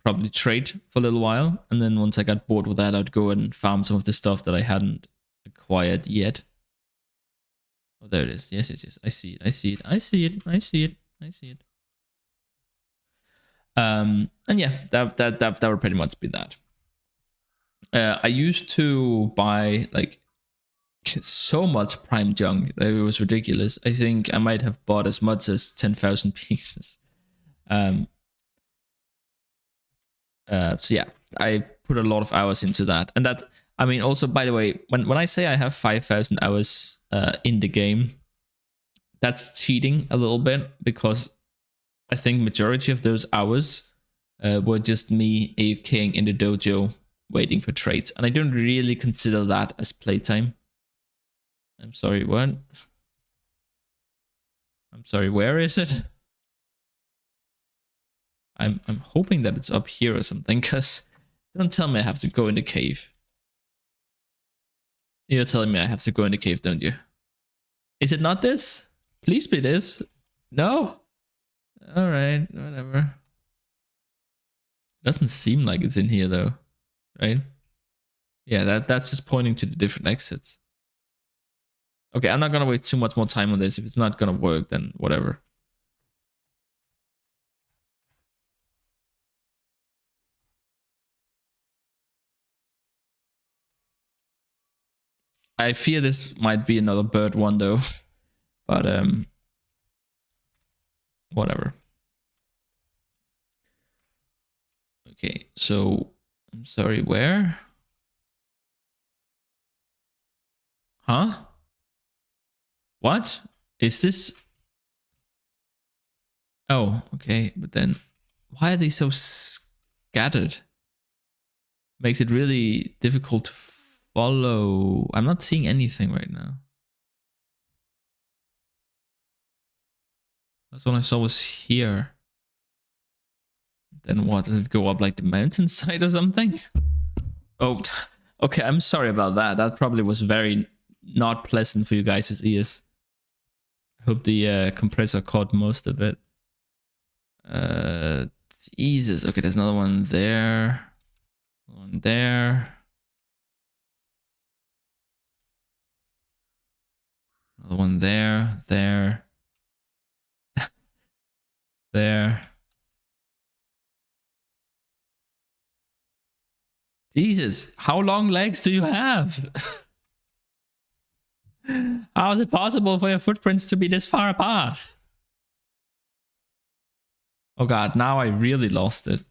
probably trade for a little while, and then once I got bored with that, I'd go and farm some of the stuff that I hadn't acquired yet. Oh, there it is. Yes, yes, yes. I see it. I see it. I see it. I see it. I see it. And yeah, that would pretty much be that. I used to buy like so much prime junk that it was ridiculous. I think I might have bought as much as 10,000 pieces. So yeah, I put a lot of hours into that, and that, I mean, also, by the way, when I say I have 5,000 hours in the game, that's cheating a little bit, because I think majority of those hours were just me AFKing in the dojo waiting for trades, and I don't really consider that as playtime. I'm sorry, what? I'm sorry, where is it? I'm hoping that it's up here or something, because don't tell me I have to go in the cave. You're telling me I have to go in the cave, don't you? Is it not this? Please be this. No? Alright, whatever. Doesn't seem like it's in here though, right? Yeah, that's just pointing to the different exits. Okay, I'm not gonna waste too much more time on this. If it's not gonna work, then whatever. I fear this might be another bird one though, but whatever. Okay, so I'm sorry, where? Huh? What? Is this? Oh, okay, but then why are they so scattered? Makes it really difficult to follow. I'm not seeing anything right now. That's what I saw was here. Then what? Does it go up like the mountainside or something? Oh, okay, I'm sorry about that. That probably was very not pleasant for you guys' ears. I hope the compressor caught most of it. Jesus. Okay, there's another one there. One there. Another one there. There. There. Jesus, how long legs do you have? How is it possible for your footprints to be this far apart? Oh god, now I really lost it.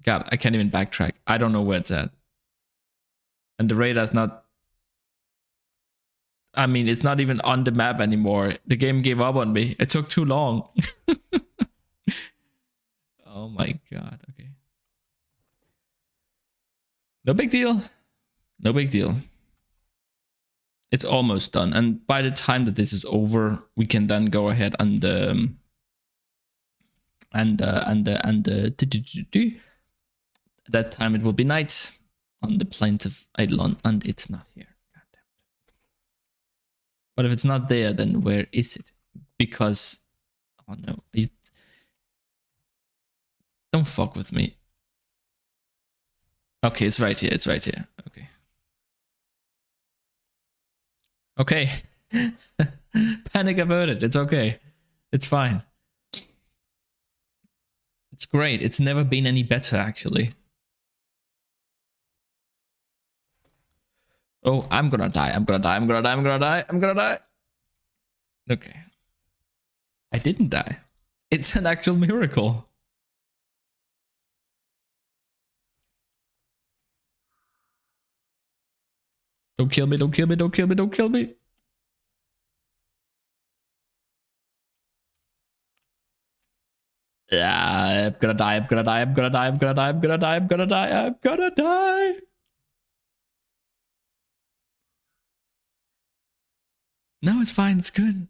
God, I can't even backtrack. I don't know where it's at. And the radar's not... I mean, it's not even on the map anymore. The game gave up on me. It took too long. Oh my god, okay. No big deal. No big deal. It's almost done. And by the time that this is over, we can then go ahead and that time it will be night on the plains of Eidolon, and it's not here. But if it's not there, then where is it? Because, oh no, don't fuck with me. Okay, it's right here. It's right here. Okay. Okay. Panic averted. It's okay. It's fine. It's great. It's never been any better, actually. Oh, I'm gonna die. I'm gonna die. I'm gonna die. I'm gonna die. I'm gonna die. Okay. I didn't die. It's an actual miracle. Don't kill me. Don't kill me. Don't kill me. Don't kill me. Yeah, I'm gonna die. I'm gonna die. I'm gonna die. I'm gonna die. I'm gonna die. I'm gonna die. I'm gonna die. No, it's fine. It's good.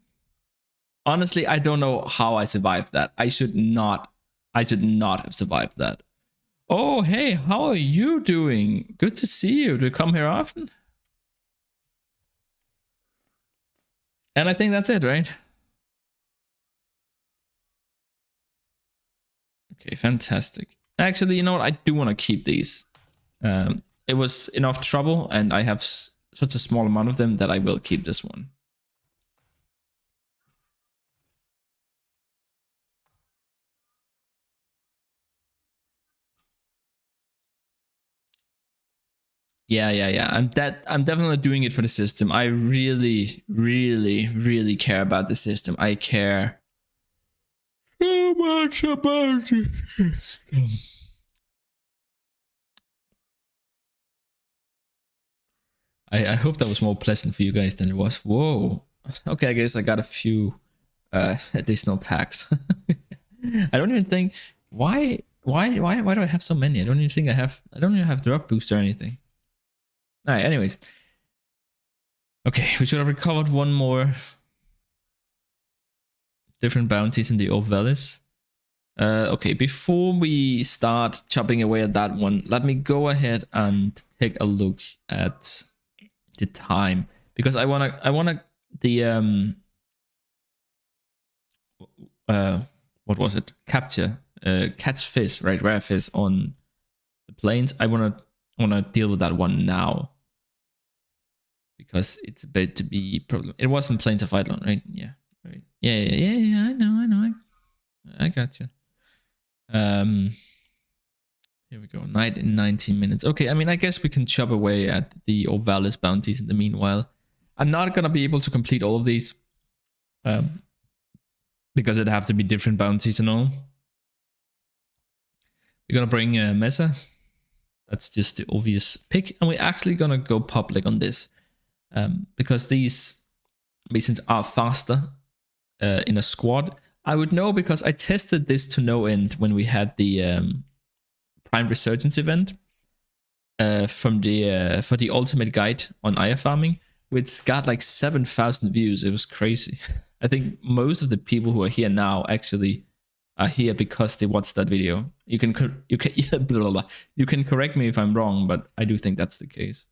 Honestly, I don't know how I survived that. I should not have survived that. Oh, hey, how are you doing? Good to see you. Do you come here often? And I think that's it, right? Okay, fantastic. Actually, you know what? I do want to keep these. It was enough trouble, and I have such a small amount of them that I will keep this one. Yeah. I'm definitely doing it for the system. I really care about the system. I care so much about it. I hope that was more pleasant for you guys than it was. Whoa. Okay, I guess I got a few additional tags. I don't even think why do I have so many? I don't even have drop boost or anything. Alright, anyways. Okay, we should have recovered one more different bounties in the Old Valleys. Okay, before we start chopping away at that one, let me go ahead and take a look at the time, because I wanna the what was it? Capture catch fish, right? Rare fish on the plains. I wanna deal with that one now, because it's about to be problem. It wasn't Plains of Eidolon, right? Yeah, right. Yeah. I know. I got you. Here we go. Night in 19 minutes. Okay, I mean, I guess we can chop away at the Old Valleys bounties in the meanwhile. I'm not gonna be able to complete all of these, because it'd have to be different bounties and all. We're gonna bring Mesa. That's just the obvious pick, and we're actually gonna go public on this, because these missions are faster in a squad. I would know because I tested this to no end when we had the Prime Resurgence event for the ultimate guide on Aya farming, which got like 7,000 views. It was crazy. I think most of the people who are here now actually are here because they watched that video. You can you can correct me if I'm wrong, but I do think that's the case.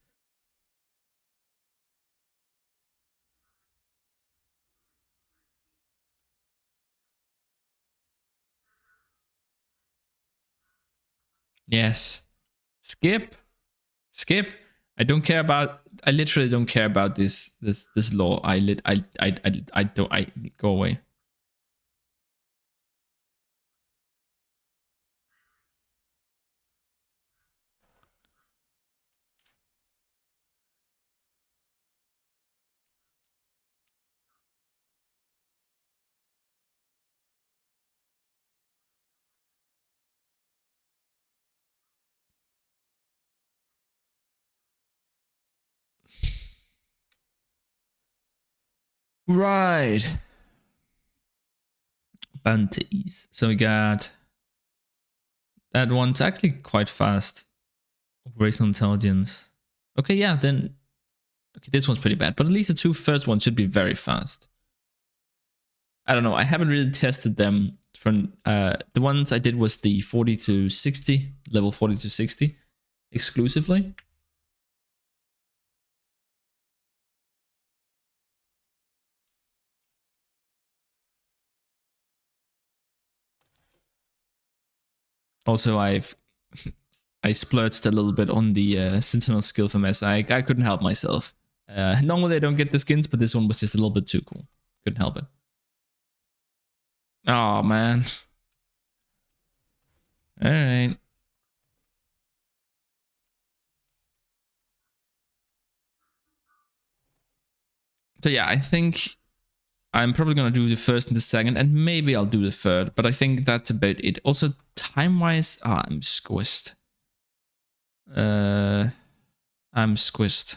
Yes. Skip. I don't care about. I literally don't care about this law. I don't. I go away. Right. Bounties. So we got that one's actually quite fast. Operational intelligence. Okay, yeah, then okay, this one's pretty bad, but at least the two first ones should be very fast. I don't know. I haven't really tested them. From the ones I did was the 40 to 60, level 40 to 60 exclusively. Also, I splurged a little bit on the Sentinel skill from SI. I couldn't help myself. Normally I don't get the skins, but this one was just a little bit too cool. Couldn't help it. Oh man. All right. So yeah, I think I'm probably gonna do the first and the second, and maybe I'll do the third. But I think that's about it. Also, time-wise, I'm squished. I'm squished.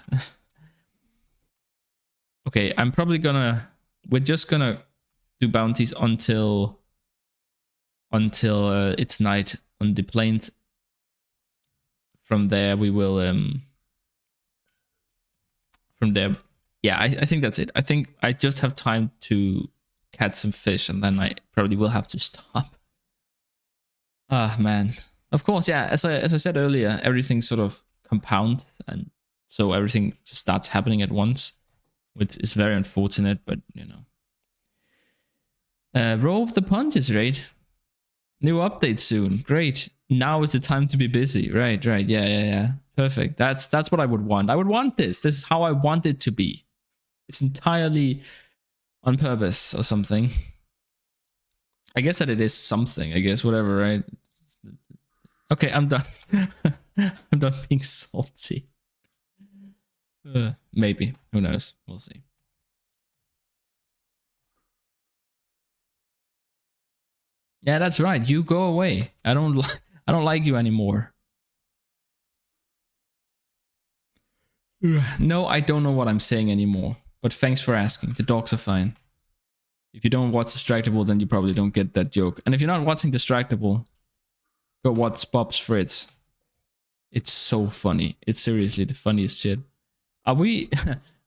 Okay, I'm probably gonna. We're just gonna do bounties until it's night on the plains. From there, we will. From there, yeah, I think that's it. I think I just have time to catch some fish, and then I probably will have to stop. Ah, man. Of course, yeah. As I said earlier, everything sort of compounds, and so everything just starts happening at once, which is very unfortunate. But you know, roll of the punches, right? New update soon. Great. Now is the time to be busy. Right. Yeah. Perfect. That's what I would want. I would want this. This is how I want it to be. It's entirely on purpose or something. I guess that it is something. I guess whatever. Right. Okay, I'm done. I'm done being salty. Maybe. Who knows? We'll see. Yeah, that's right. You go away. I don't like you anymore. No, I don't know what I'm saying anymore. But thanks for asking. The dogs are fine. If you don't watch Distractable, then you probably don't get that joke. And if you're not watching Distractable, go watch Bob's Fritz. It's so funny. It's seriously the funniest shit. Are we?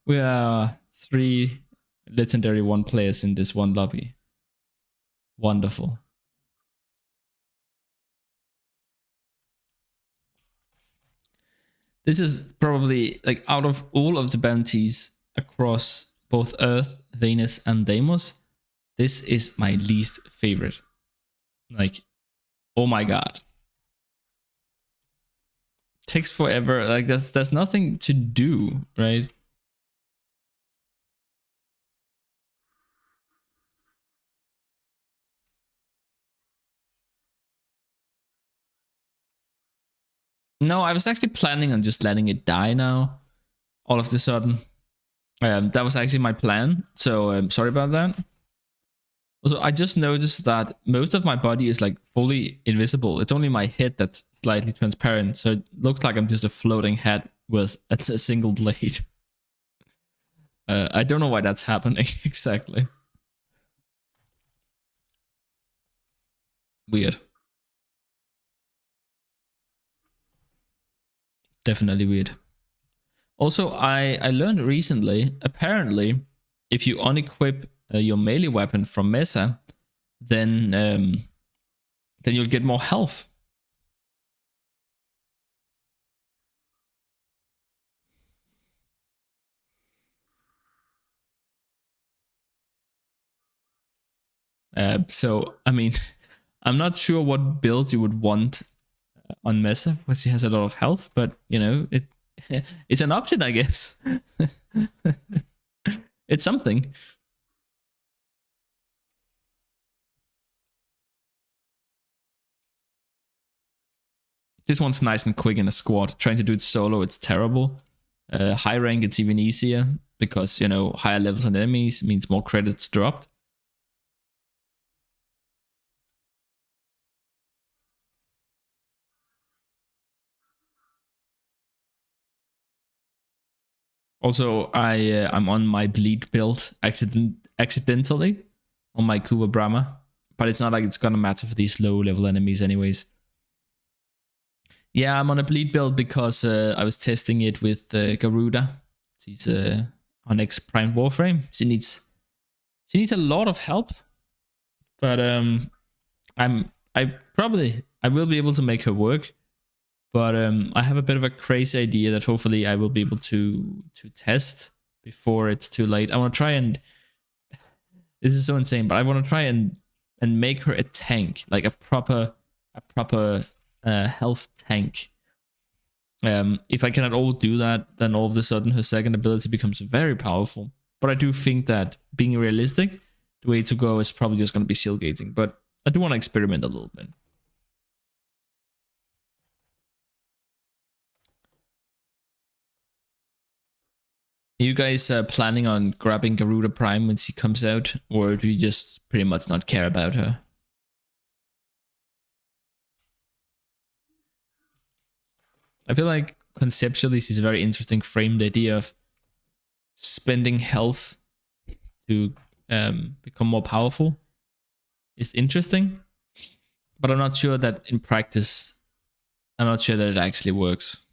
We are 3 legendary 1 players in this one lobby. Wonderful. This is probably, like, out of all of the bounties across both Earth, Venus, and Deimos, this is my least favorite. Like, oh my god. Takes forever. Like, there's nothing to do, right? No, I was actually planning on just letting it die now, all of a sudden. That was actually my plan, so sorry about that. Also, I just noticed that most of my body is like fully invisible. It's only my head that's slightly transparent, so it looks like I'm just a floating head with a single blade. I don't know why that's happening exactly. Weird. Definitely weird. Also, I learned recently, apparently, if you unequip your melee weapon from Mesa, then you'll get more health. So I mean, I'm not sure what build you would want on Mesa, because he has a lot of health, but you know, it's an option, I guess. It's something. This one's nice and quick in a squad. Trying to do it solo, it's terrible. High rank, it's even easier because, you know, higher levels on enemies means more credits dropped. Also, I'm on my bleed build accidentally on my Kuva Brahma, but it's not like it's gonna matter for these low level enemies anyways. Yeah, I'm on a bleed build because I was testing it with Garuda. She's on X Prime Warframe. She needs a lot of help, but I will be able to make her work. But I have a bit of a crazy idea that hopefully I will be able to test before it's too late. I want to try and, this is so insane, but I want to try and make her a tank, like a proper health tank. If I cannot all do that, then all of a sudden her second ability becomes very powerful. But I do think that, being realistic, the way to go is probably just going to be shield gating. But I do want to experiment a little bit. Are you guys planning on grabbing Garuda Prime when she comes out, or do you just pretty much not care about her? I feel like conceptually she's a very interesting frame. The idea of spending health to become more powerful is interesting, but I'm not sure that in practice, I'm not sure that it actually works.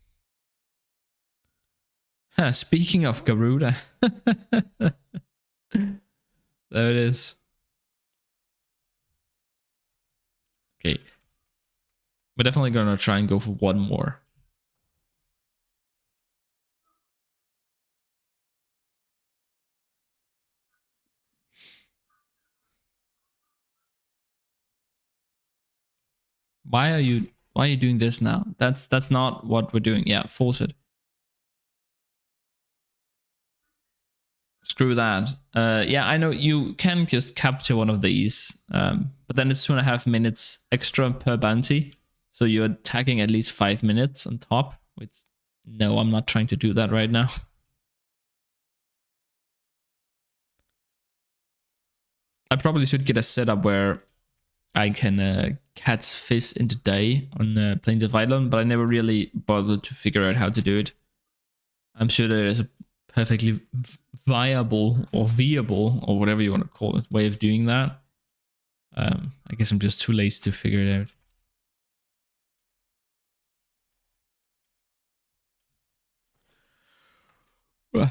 Huh, speaking of Garuda, there it is. Okay, we're definitely gonna try and go for one more. Why are you doing this now? That's not what we're doing. Yeah, force it. Screw that. Yeah, I know you can just capture one of these, but then it's 2.5 minutes extra per bounty. So you're tagging at least 5 minutes on top, which, no, I'm not trying to do that right now. I probably should get a setup where I can catch fish in the day on Plains of Island, but I never really bothered to figure out how to do it. I'm sure there is a perfectly viable or viable or whatever you want to call it way of doing that. I guess I'm just too lazy to figure it out.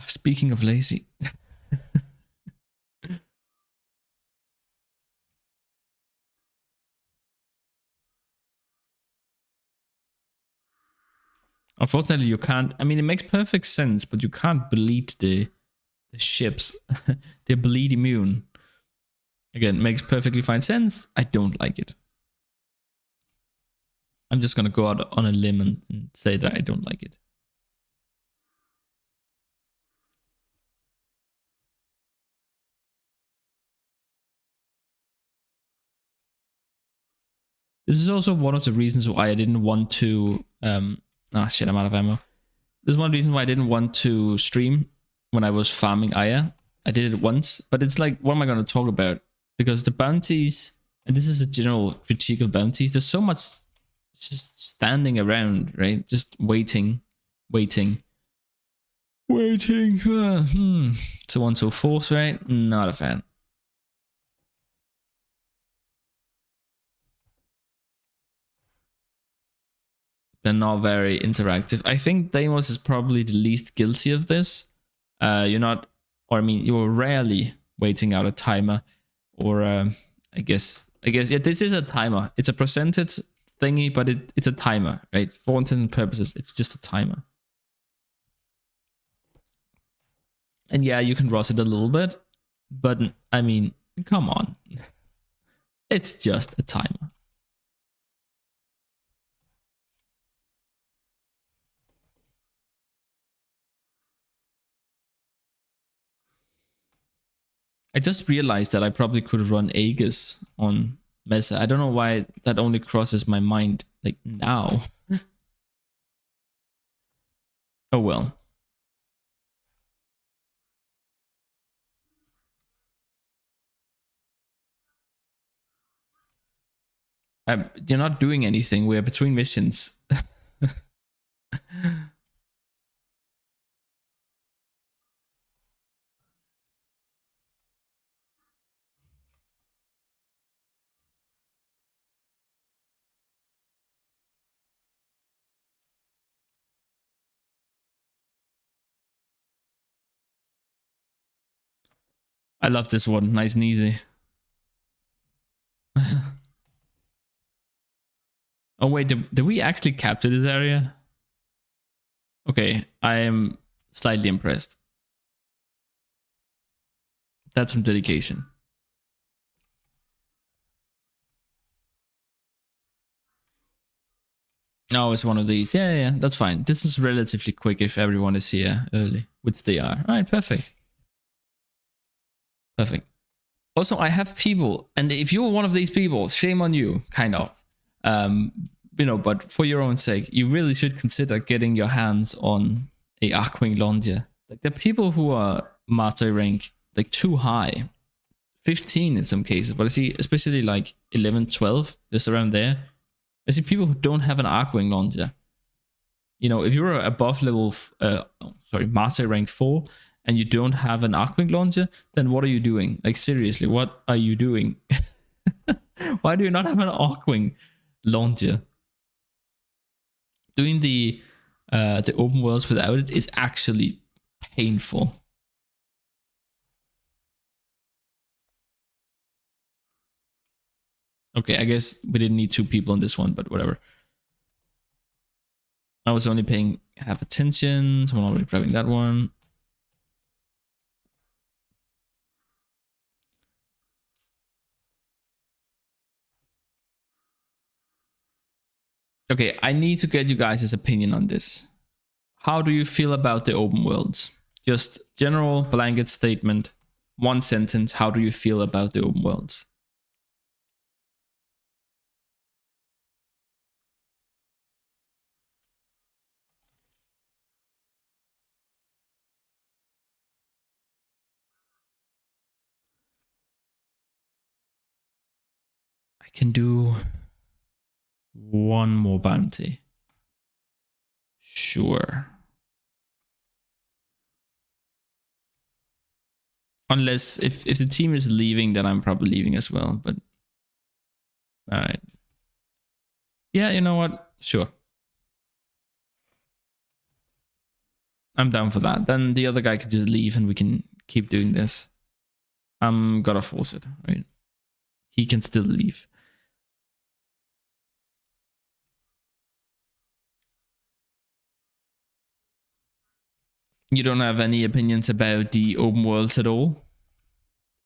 Speaking of lazy. Unfortunately, you can't. I mean, it makes perfect sense, but you can't bleed the ships. They're bleed immune. Again, makes perfectly fine sense. I don't like it. I'm just gonna go out on a limb and say that I don't like it. This is also one of the reasons why I didn't want to. Oh shit, I'm out of ammo. This is one reason why I didn't want to stream when I was farming Aya. I did it once, but it's like, what am I going to talk about? Because the bounties, and this is a general critique of bounties, there's so much just standing around, right? Just waiting. So on so forth, right? Not a fan. They're not very interactive. I think Deimos is probably the least guilty of this. You're not, or I mean, you're rarely waiting out a timer, or I guess, yeah, this is a timer. It's a percentage thingy, but it's a timer, right? For all intents and purposes, it's just a timer. And yeah, you can rust it a little bit, but I mean, come on. It's just a timer. I just realized that I probably could have run Aegis on Mesa. I don't know why that only crosses my mind like now. Oh well. You're not doing anything. We're between missions. I love this one. Nice and easy. Oh wait, did we actually capture this area? Okay, I am slightly impressed. That's some dedication. Oh, it's one of these. Yeah, that's fine. This is relatively quick if everyone is here early, which they are. All right, perfect. Perfect. Also, I have people, and if you're one of these people, shame on you, kind of. But for your own sake, you really should consider getting your hands on a Arcwing Longia. Like, there are people who are master rank like too high, 15 in some cases, but I see especially like 11, 12, just around there. I see people who don't have an Arcwing Longia. You know, if you're above level, master rank 4, and you don't have an Arcwing Launcher, then what are you doing? Like, seriously, what are you doing? Why do you not have an Arcwing Launcher? Doing the open worlds without it is actually painful. Okay, I guess we didn't need 2 people on this one, but whatever. I was only paying half attention. Someone already grabbing that one. Okay, I need to get you guys' opinion on this. How do you feel about the open worlds? Just general blanket statement, one sentence. How do you feel about the open worlds? I can do one more bounty. Sure. Unless if the team is leaving, then I'm probably leaving as well. But all right. Yeah, you know what? Sure. I'm down for that. Then the other guy could just leave and we can keep doing this. I'm gonna force it, right? He can still leave. You don't have any opinions about the open worlds at all?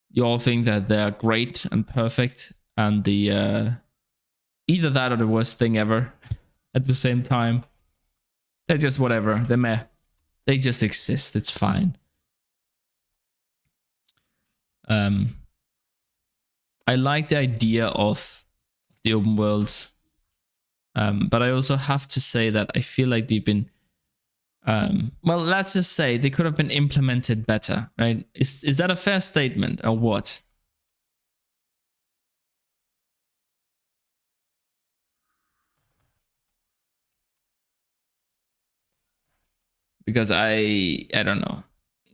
You all think that they're great and perfect and the either that or the worst thing ever at the same time. They're just whatever. They're meh. They just exist. It's fine. I like the idea of the open worlds, but I also have to say that I feel like they've been, well, let's just say they could have been implemented better, right? Is that a fair statement or what? Because I don't know.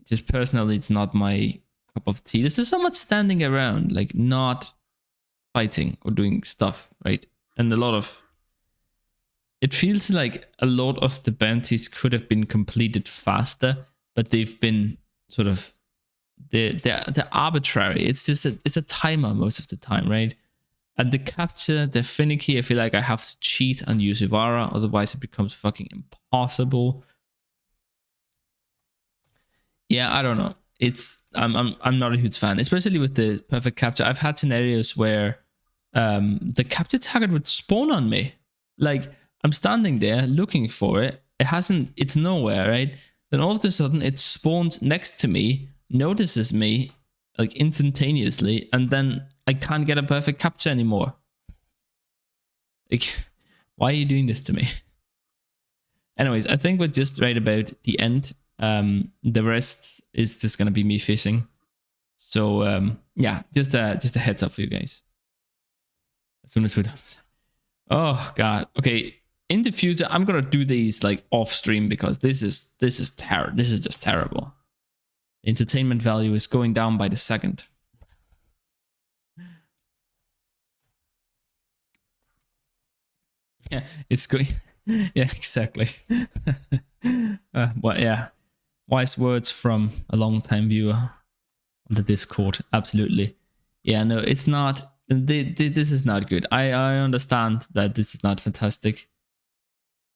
Just personally, it's not my cup of tea. There's just so much standing around, like not fighting or doing stuff, right? And a lot of it feels like a lot of the bounties could have been completed faster, but they've been sort of they're arbitrary. It's just it's a timer most of the time, right? And the capture, they're finicky. I feel like I have to cheat and use Ivara, otherwise it becomes fucking impossible. Yeah, I don't know. It's I'm not a huge fan, especially with the perfect capture. I've had scenarios where the capture target would spawn on me. Like I'm standing there looking for it. It's nowhere, right? Then all of a sudden it spawns next to me, notices me like instantaneously, and then I can't get a perfect capture anymore. Like, why are you doing this to me? Anyways, I think we're just right about the end. The rest is just gonna be me fishing. So yeah, just a heads up for you guys. As soon as we're done. Oh god. Okay. In the future, I'm gonna do these like off stream because this is just terrible. Entertainment value is going down by the second. Yeah, it's going. Yeah, exactly. But yeah, wise words from a long-time viewer on the Discord. Absolutely. Yeah, no, it's not. This is not good. I understand that this is not fantastic.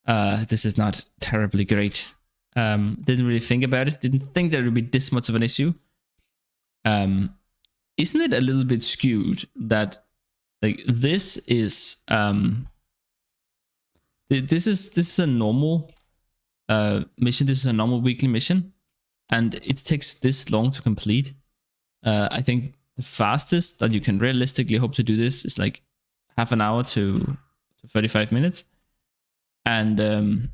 This is not terribly great. Didn't really think about it. Didn't think there would be this much of an issue. Isn't it a little bit skewed that like this is this is a normal mission. This is a normal weekly mission, and it takes this long to complete. I think the fastest that you can realistically hope to do this is like half an hour to 35 minutes. And then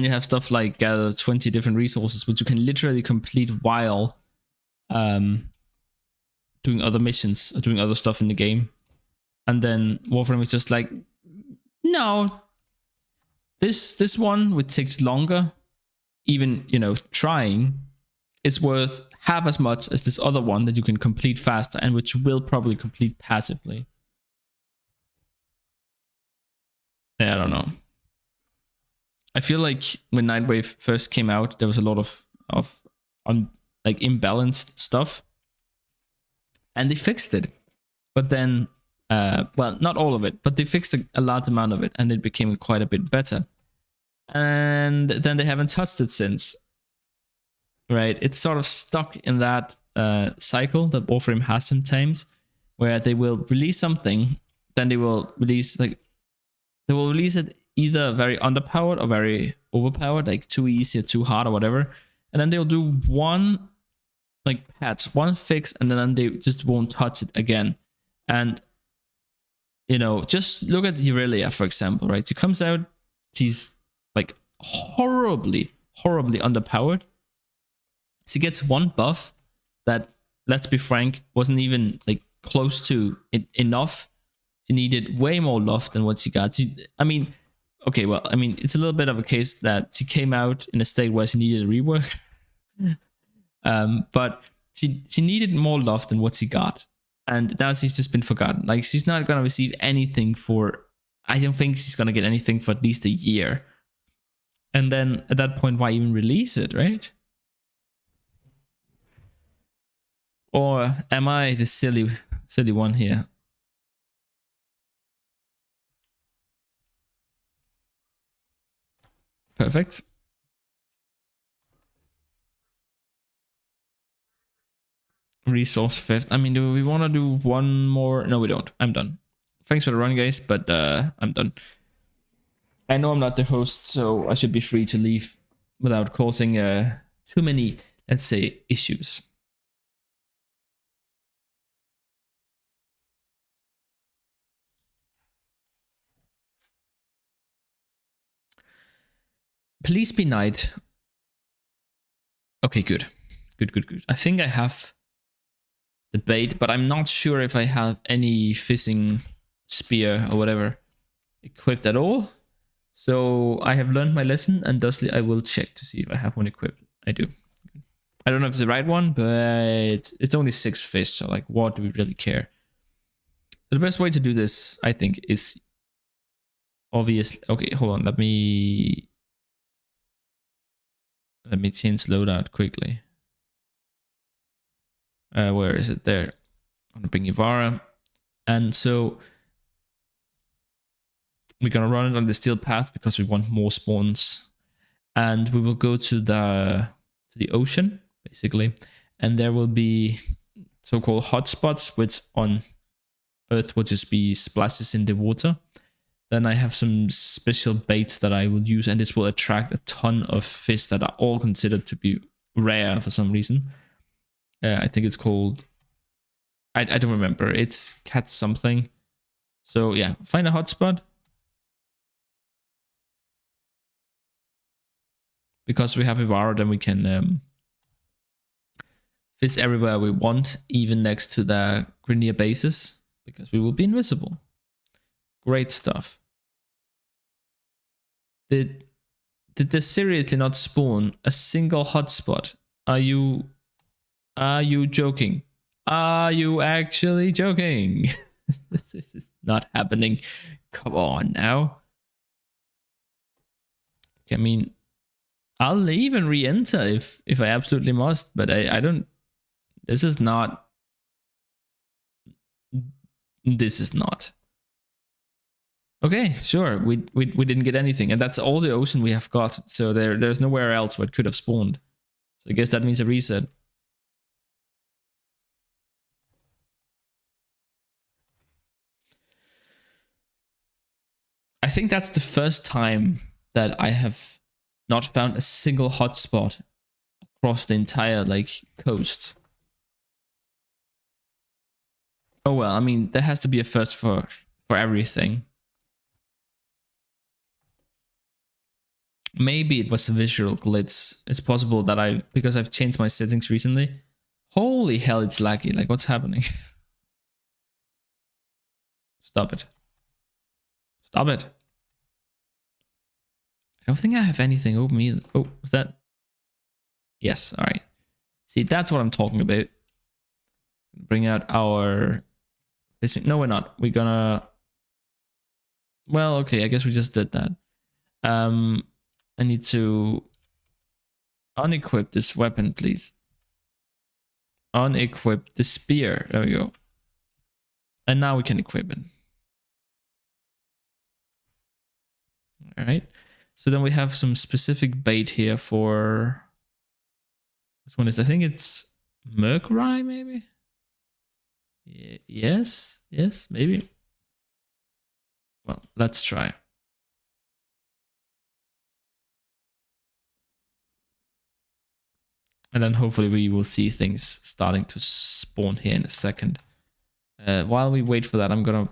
you have stuff like gather 20 different resources, which you can literally complete while doing other missions or doing other stuff in the game. And then Warframe is just like, no, this one, which takes longer, even, you know, trying, is worth half as much as this other one that you can complete faster and which will probably complete passively. Yeah, I don't know. I feel like when Nightwave first came out, there was a lot of like imbalanced stuff, and they fixed it. But then, well, not all of it, but they fixed a large amount of it, and it became quite a bit better. And then they haven't touched it since. Right? It's sort of stuck in that cycle that Warframe has sometimes, where they will release something, then they will release it either very underpowered or very overpowered, like too easy or too hard or whatever. And then they'll do one like patch, one fix, and then they just won't touch it again. And you know, just look at Irelia, for example, right? She comes out, she's like horribly underpowered. She gets one buff that, let's be frank, wasn't even like close to enough. She needed way more love than what she got. I mean, it's a little bit of a case that she came out in a state where she needed a rework. But she needed more love than what she got. And now she's just been forgotten. Like, she's not going to receive anything for... I don't think she's going to get anything for at least a year. And then at that point, why even release it, right? Or am I the silly one here? Perfect. Resource fifth. I mean, do we want to do one more? No, we don't. I'm done. Thanks for the run, guys, but I'm done. I know I'm not the host, so I should be free to leave without causing too many, let's say, issues. Please be knight. Okay, good. Good. I think I have the bait, but I'm not sure if I have any fishing spear or whatever equipped at all. So I have learned my lesson, and thusly I will check to see if I have one equipped. I do. I don't know if it's the right one, but it's only 6 fish, so like, what do we really care? The best way to do this, I think, is obviously... Okay, hold on. Let me change loadout quickly. Where is it? There. I'm gonna bring Ivara, and so we're gonna run it on the steel path because we want more spawns, and we will go to the ocean basically, and there will be so-called hotspots, which on Earth will just be splashes in the water. Then I have some special baits that I will use, and this will attract a ton of fish that are all considered to be rare for some reason. I think it's called... I don't remember. It's cat something. So yeah, find a hotspot. Because we have Ivara, then we can fish everywhere we want, even next to the Grineer bases, because we will be invisible. Great stuff. Did this seriously not spawn a single hotspot? Are you joking? Are you actually joking? This is not happening. Come on now. I mean, I'll leave and re-enter if I absolutely must, but I don't... This is not... Okay, sure. We didn't get anything, and that's all the ocean we have got. So there's nowhere else where it could have spawned. So I guess that means a reset. I think that's the first time that I have not found a single hotspot across the entire coast. Oh well, I mean, there has to be a first for everything. Maybe it was a visual glitch. It's possible that because I've changed my settings recently. Holy hell, it's laggy. Like, what's happening? Stop it. Stop it. I don't think I have anything open either. Oh, was that? Yes, all right. See, that's what I'm talking about. Bring out our... No, we're not. We're gonna... Well, okay, I guess we just did that. I need to unequip this weapon, please. Unequip the spear. There we go. And now we can equip it. All right. So then we have some specific bait here for... Which one is... I think it's Mercury, maybe? Yes, maybe. Well, let's try. And then hopefully we will see things starting to spawn here in a second. While we wait for that, I'm gonna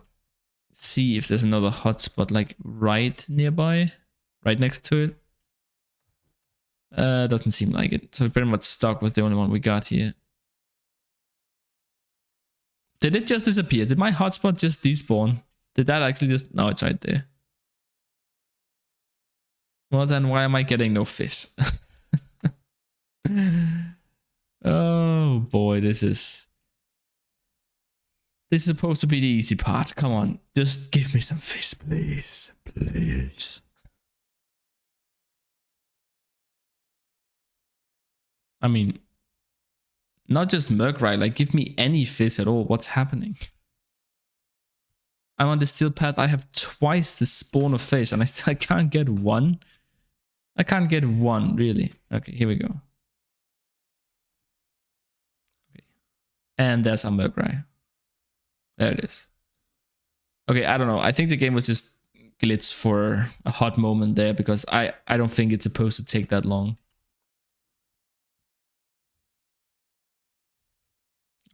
see if there's another hotspot like right nearby, right next to it. Doesn't seem like it. So we're pretty much stuck with the only one we got here. Did it just disappear? Did my hotspot just despawn? Did that actually just... No, it's right there. Well, then why am I getting no fish? Oh boy, this is supposed to be the easy part. Come on, just give me some fish, please. Please. I mean, not just Murkrai, like give me any fish at all. What's happening? I'm on the steel path. I have twice the spawn of fish and I can't get one. I can't get one, really. Okay, here we go. Okay. And there's a Murkrai. There it is. Okay, I don't know. I think the game was just glitched for a hot moment there because I don't think it's supposed to take that long.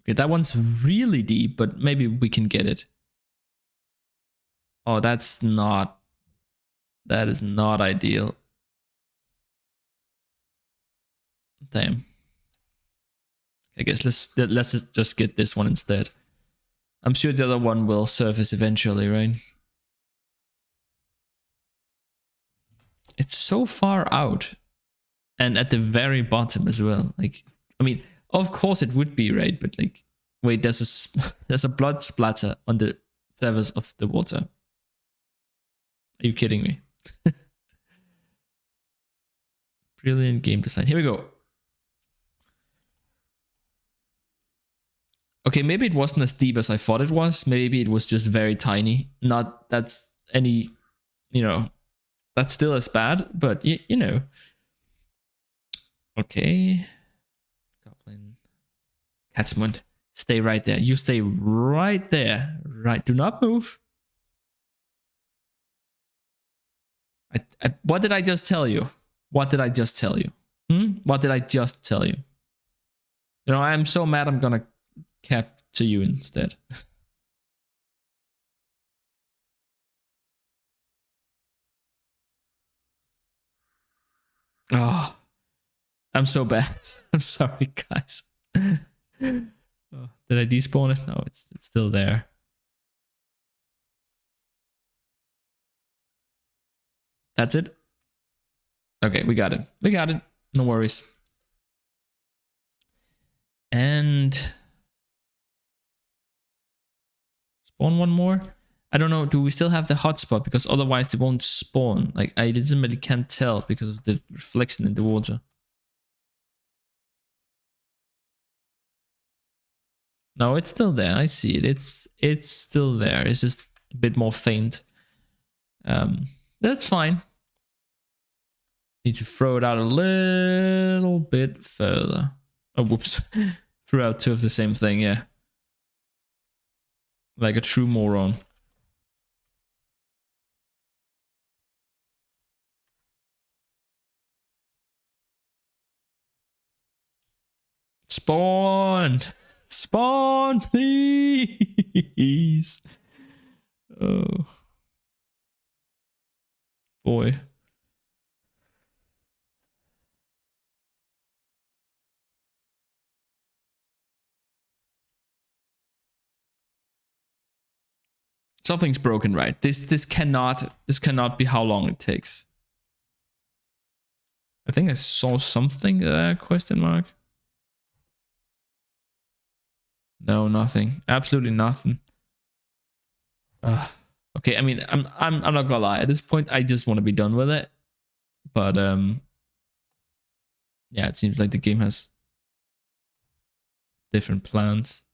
Okay, that one's really deep, but maybe we can get it. Oh, that is not ideal. Damn. I guess let's just get this one instead. I'm sure the other one will surface eventually, right? It's so far out. And at the very bottom as well. Like, I mean, of course it would be, right? But like, wait, there's a blood splatter on the surface of the water. Are you kidding me? Brilliant game design. Here we go. Okay, maybe it wasn't as deep as I thought it was. Maybe it was just very tiny. Not that's any, you know, that's still as bad, but you know. Okay. Goblin. Catsmund. Stay right there. You stay right there. Right. Do not move. What did I just tell you? What did I just tell you? What did I just tell you? You know, I'm so mad I'm gonna capture you instead. Oh, I'm so bad. I'm sorry, guys. Oh, did I despawn it? No, it's still there. That's it? Okay, we got it. We got it. No worries. And spawn one more? I don't know. Do we still have the hotspot? Because otherwise they won't spawn. Like, I legitimately can't tell because of the reflection in the water. No, it's still there. I see it. It's still there. It's just a bit more faint. That's fine. Need to throw it out a little bit further. Oh, whoops. Threw out two of the same thing, yeah. Like a true moron. Spawn! Spawn, please! Oh. Boy. Something's broken, right? This cannot be how long it takes. I think I saw something there, question mark. No, nothing. Absolutely nothing. Okay, I mean, I'm not gonna lie. At this point, I just want to be done with it. But yeah, it seems like the game has different plans.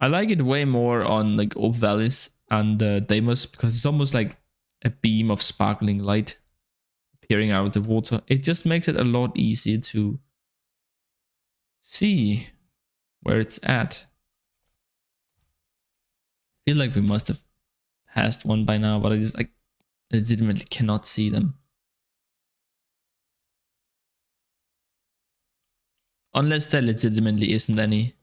I like it way more on like Obvalis and Deimos because it's almost like a beam of sparkling light appearing out of the water. It just makes it a lot easier to see where it's at. I feel like we must have has one by now, but I just like legitimately cannot see them. Unless there legitimately isn't any.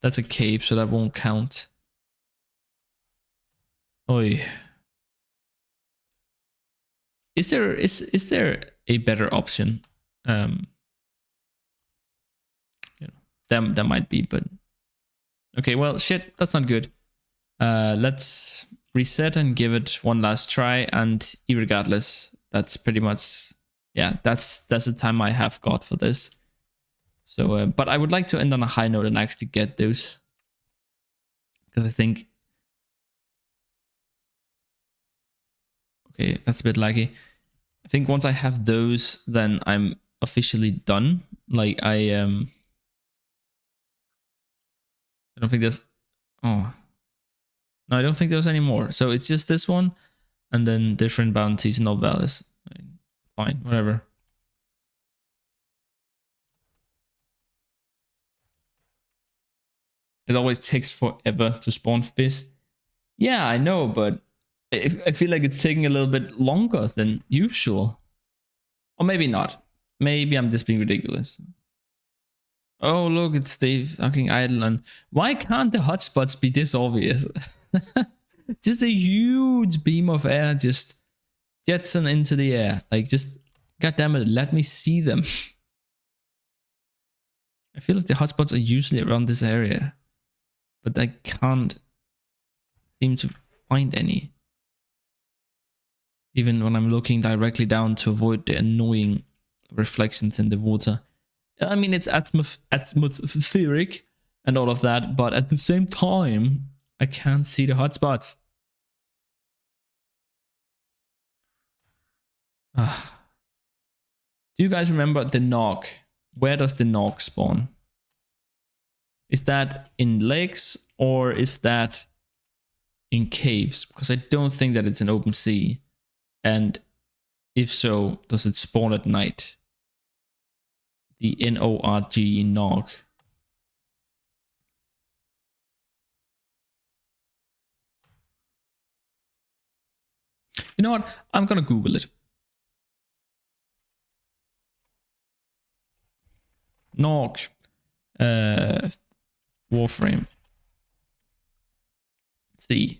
That's a cave, so that won't count. Oi. Is there a better option? You know, there might be, but okay, well, shit, that's not good. Let's reset and give it one last try, and irregardless, that's pretty much, yeah, that's the time I have got for this. So, but I would like to end on a high note and actually get those, because I think, okay, that's a bit laggy. I think once I have those, then I'm officially done. Like I don't think there's, oh no, I don't think there's any more. So it's just this one, and then different bounties, not values. Fine, whatever. It always takes forever to spawn fish. Yeah, I know, but I feel like it's taking a little bit longer than usual. Or maybe not. Maybe I'm just being ridiculous. Oh, look, it's the fucking island. Why can't the hotspots be this obvious? Just a huge beam of air just jetson into the air. Like, just, goddammit, let me see them. I feel like the hotspots are usually around this area, but I can't seem to find any. Even when I'm looking directly down to avoid the annoying reflections in the water. I mean, it's atmospheric and all of that, but at the same time, I can't see the hotspots. Do you guys remember the Nog? Where does the Nog spawn? Is that in lakes or is that in caves? Because I don't think that it's an open sea. And if so, does it spawn at night? The N-O-R-G, Nog. You know what? I'm gonna Google it. Nog. Warframe. Let's see.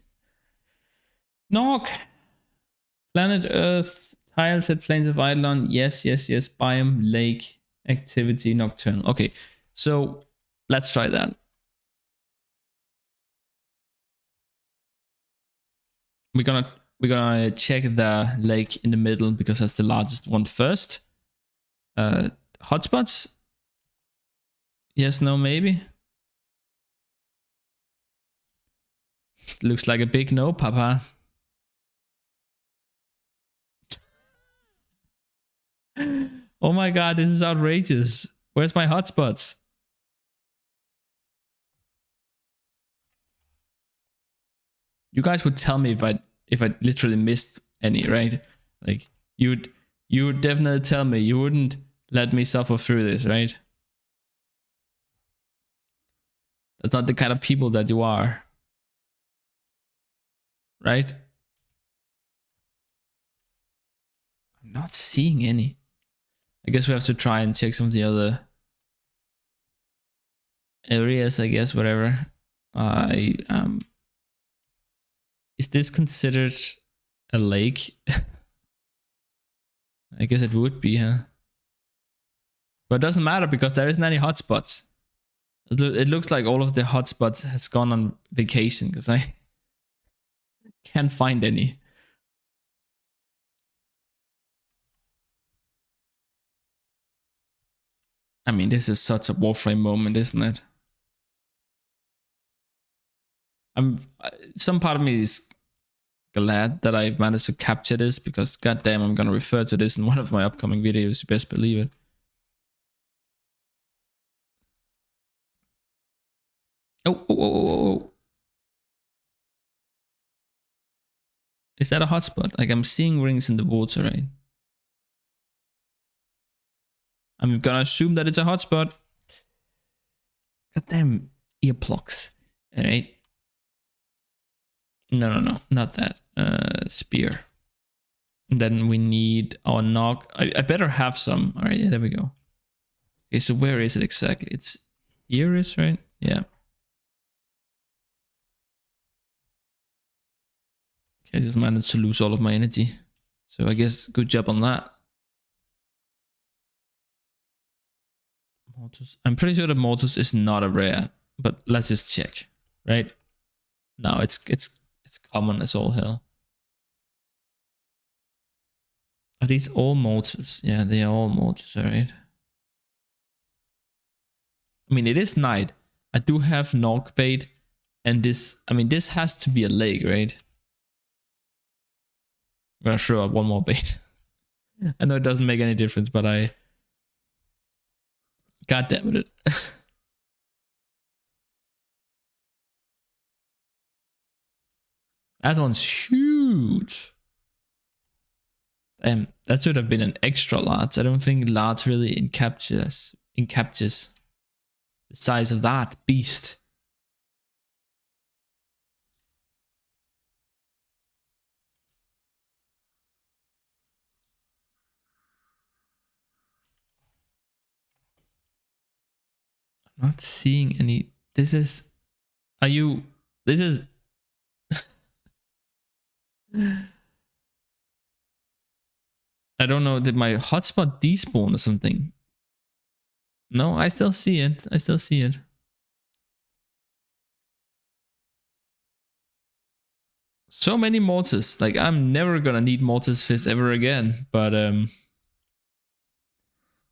Nog. Planet Earth. Tile set plains of Eidolon. Yes, yes, yes. Biome, lake, activity, nocturnal. Okay, so let's try that. We're gonna check the lake in the middle because that's the largest one first. Hotspots? Yes, no, maybe. Looks like a big no, Papa. Oh my god, this is outrageous. Where's my hotspots? You guys would tell me if I literally missed any, right? Like you would definitely tell me. You wouldn't let me suffer through this, right? That's not the kind of people that you are. Right? I'm not seeing any. I guess we have to try and check some of the other areas, I guess, whatever. Is this considered a lake? I guess it would be, huh? But it doesn't matter because there isn't any hotspots. It looks like all of the hotspots has gone on vacation because I can't find any. I mean, this is such a Warframe moment, isn't it? Some part of me is glad that I've managed to capture this because goddamn, I'm gonna refer to this in one of my upcoming videos. You best believe it. Oh. Is that a hotspot? Like I'm seeing rings in the water, right? I'm gonna assume that it's a hotspot. Goddamn earplugs. Alright. No, not that. Spear. And then we need our knock. I better have some. All right, yeah, there we go. Okay, so where is it exactly? It's here, is right? Yeah. Okay, I just managed to lose all of my energy. So I guess good job on that. Mortis. I'm pretty sure that Mortis is not a rare, but let's just check, right? No, it's common as all hell. Are these all Mortis? Yeah, they are all Mortis, alright. I mean, it is night. I do have Nog bait, and this, I mean, this has to be a lake, right? I'm gonna throw out one more bait. I know it doesn't make any difference, but I... God damn it. That one's huge. Damn, that should have been an extra large. I don't think large really encaptures the size of that beast. I'm not seeing any. This is... Are you... This is... I don't know, did my hotspot despawn or something? No, I still see it. I still see it. So many mortars. Like, I'm never gonna need mortars fist ever again. But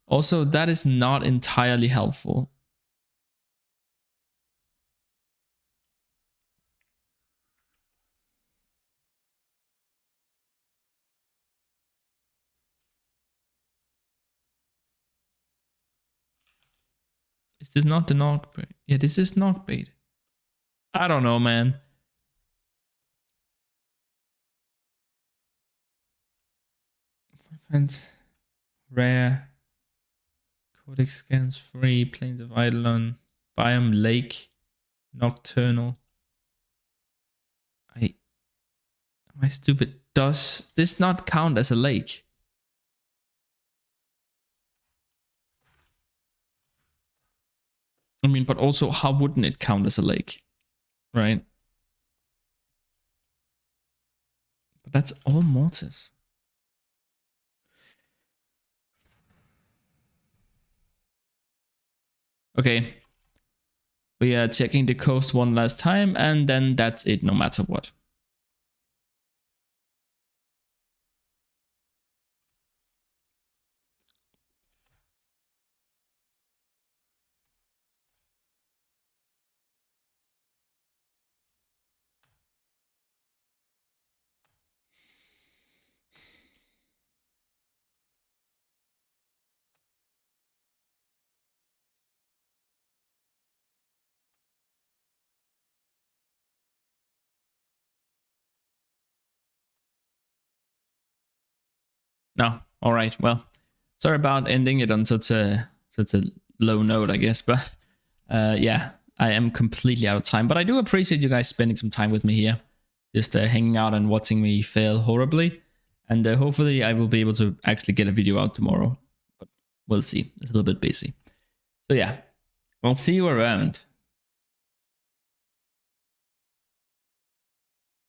also, that is not entirely helpful. Is this not the knockbait? Yeah, this is knockbait. I don't know, man. Weapons. Rare. Codex scans free. Plains of Eidolon. Biome Lake. Nocturnal. Am I stupid? Does this not count as a lake? I mean, but also, how wouldn't it count as a lake? Right? But that's all mortars. Okay. We are checking the coast one last time, and then that's it, no matter what. No, all right. Well, sorry about ending it on such a low note, I guess. But yeah, I am completely out of time. But I do appreciate you guys spending some time with me here, just hanging out and watching me fail horribly. And hopefully, I will be able to actually get a video out tomorrow. But we'll see. It's a little bit busy. So yeah, I'll see you around.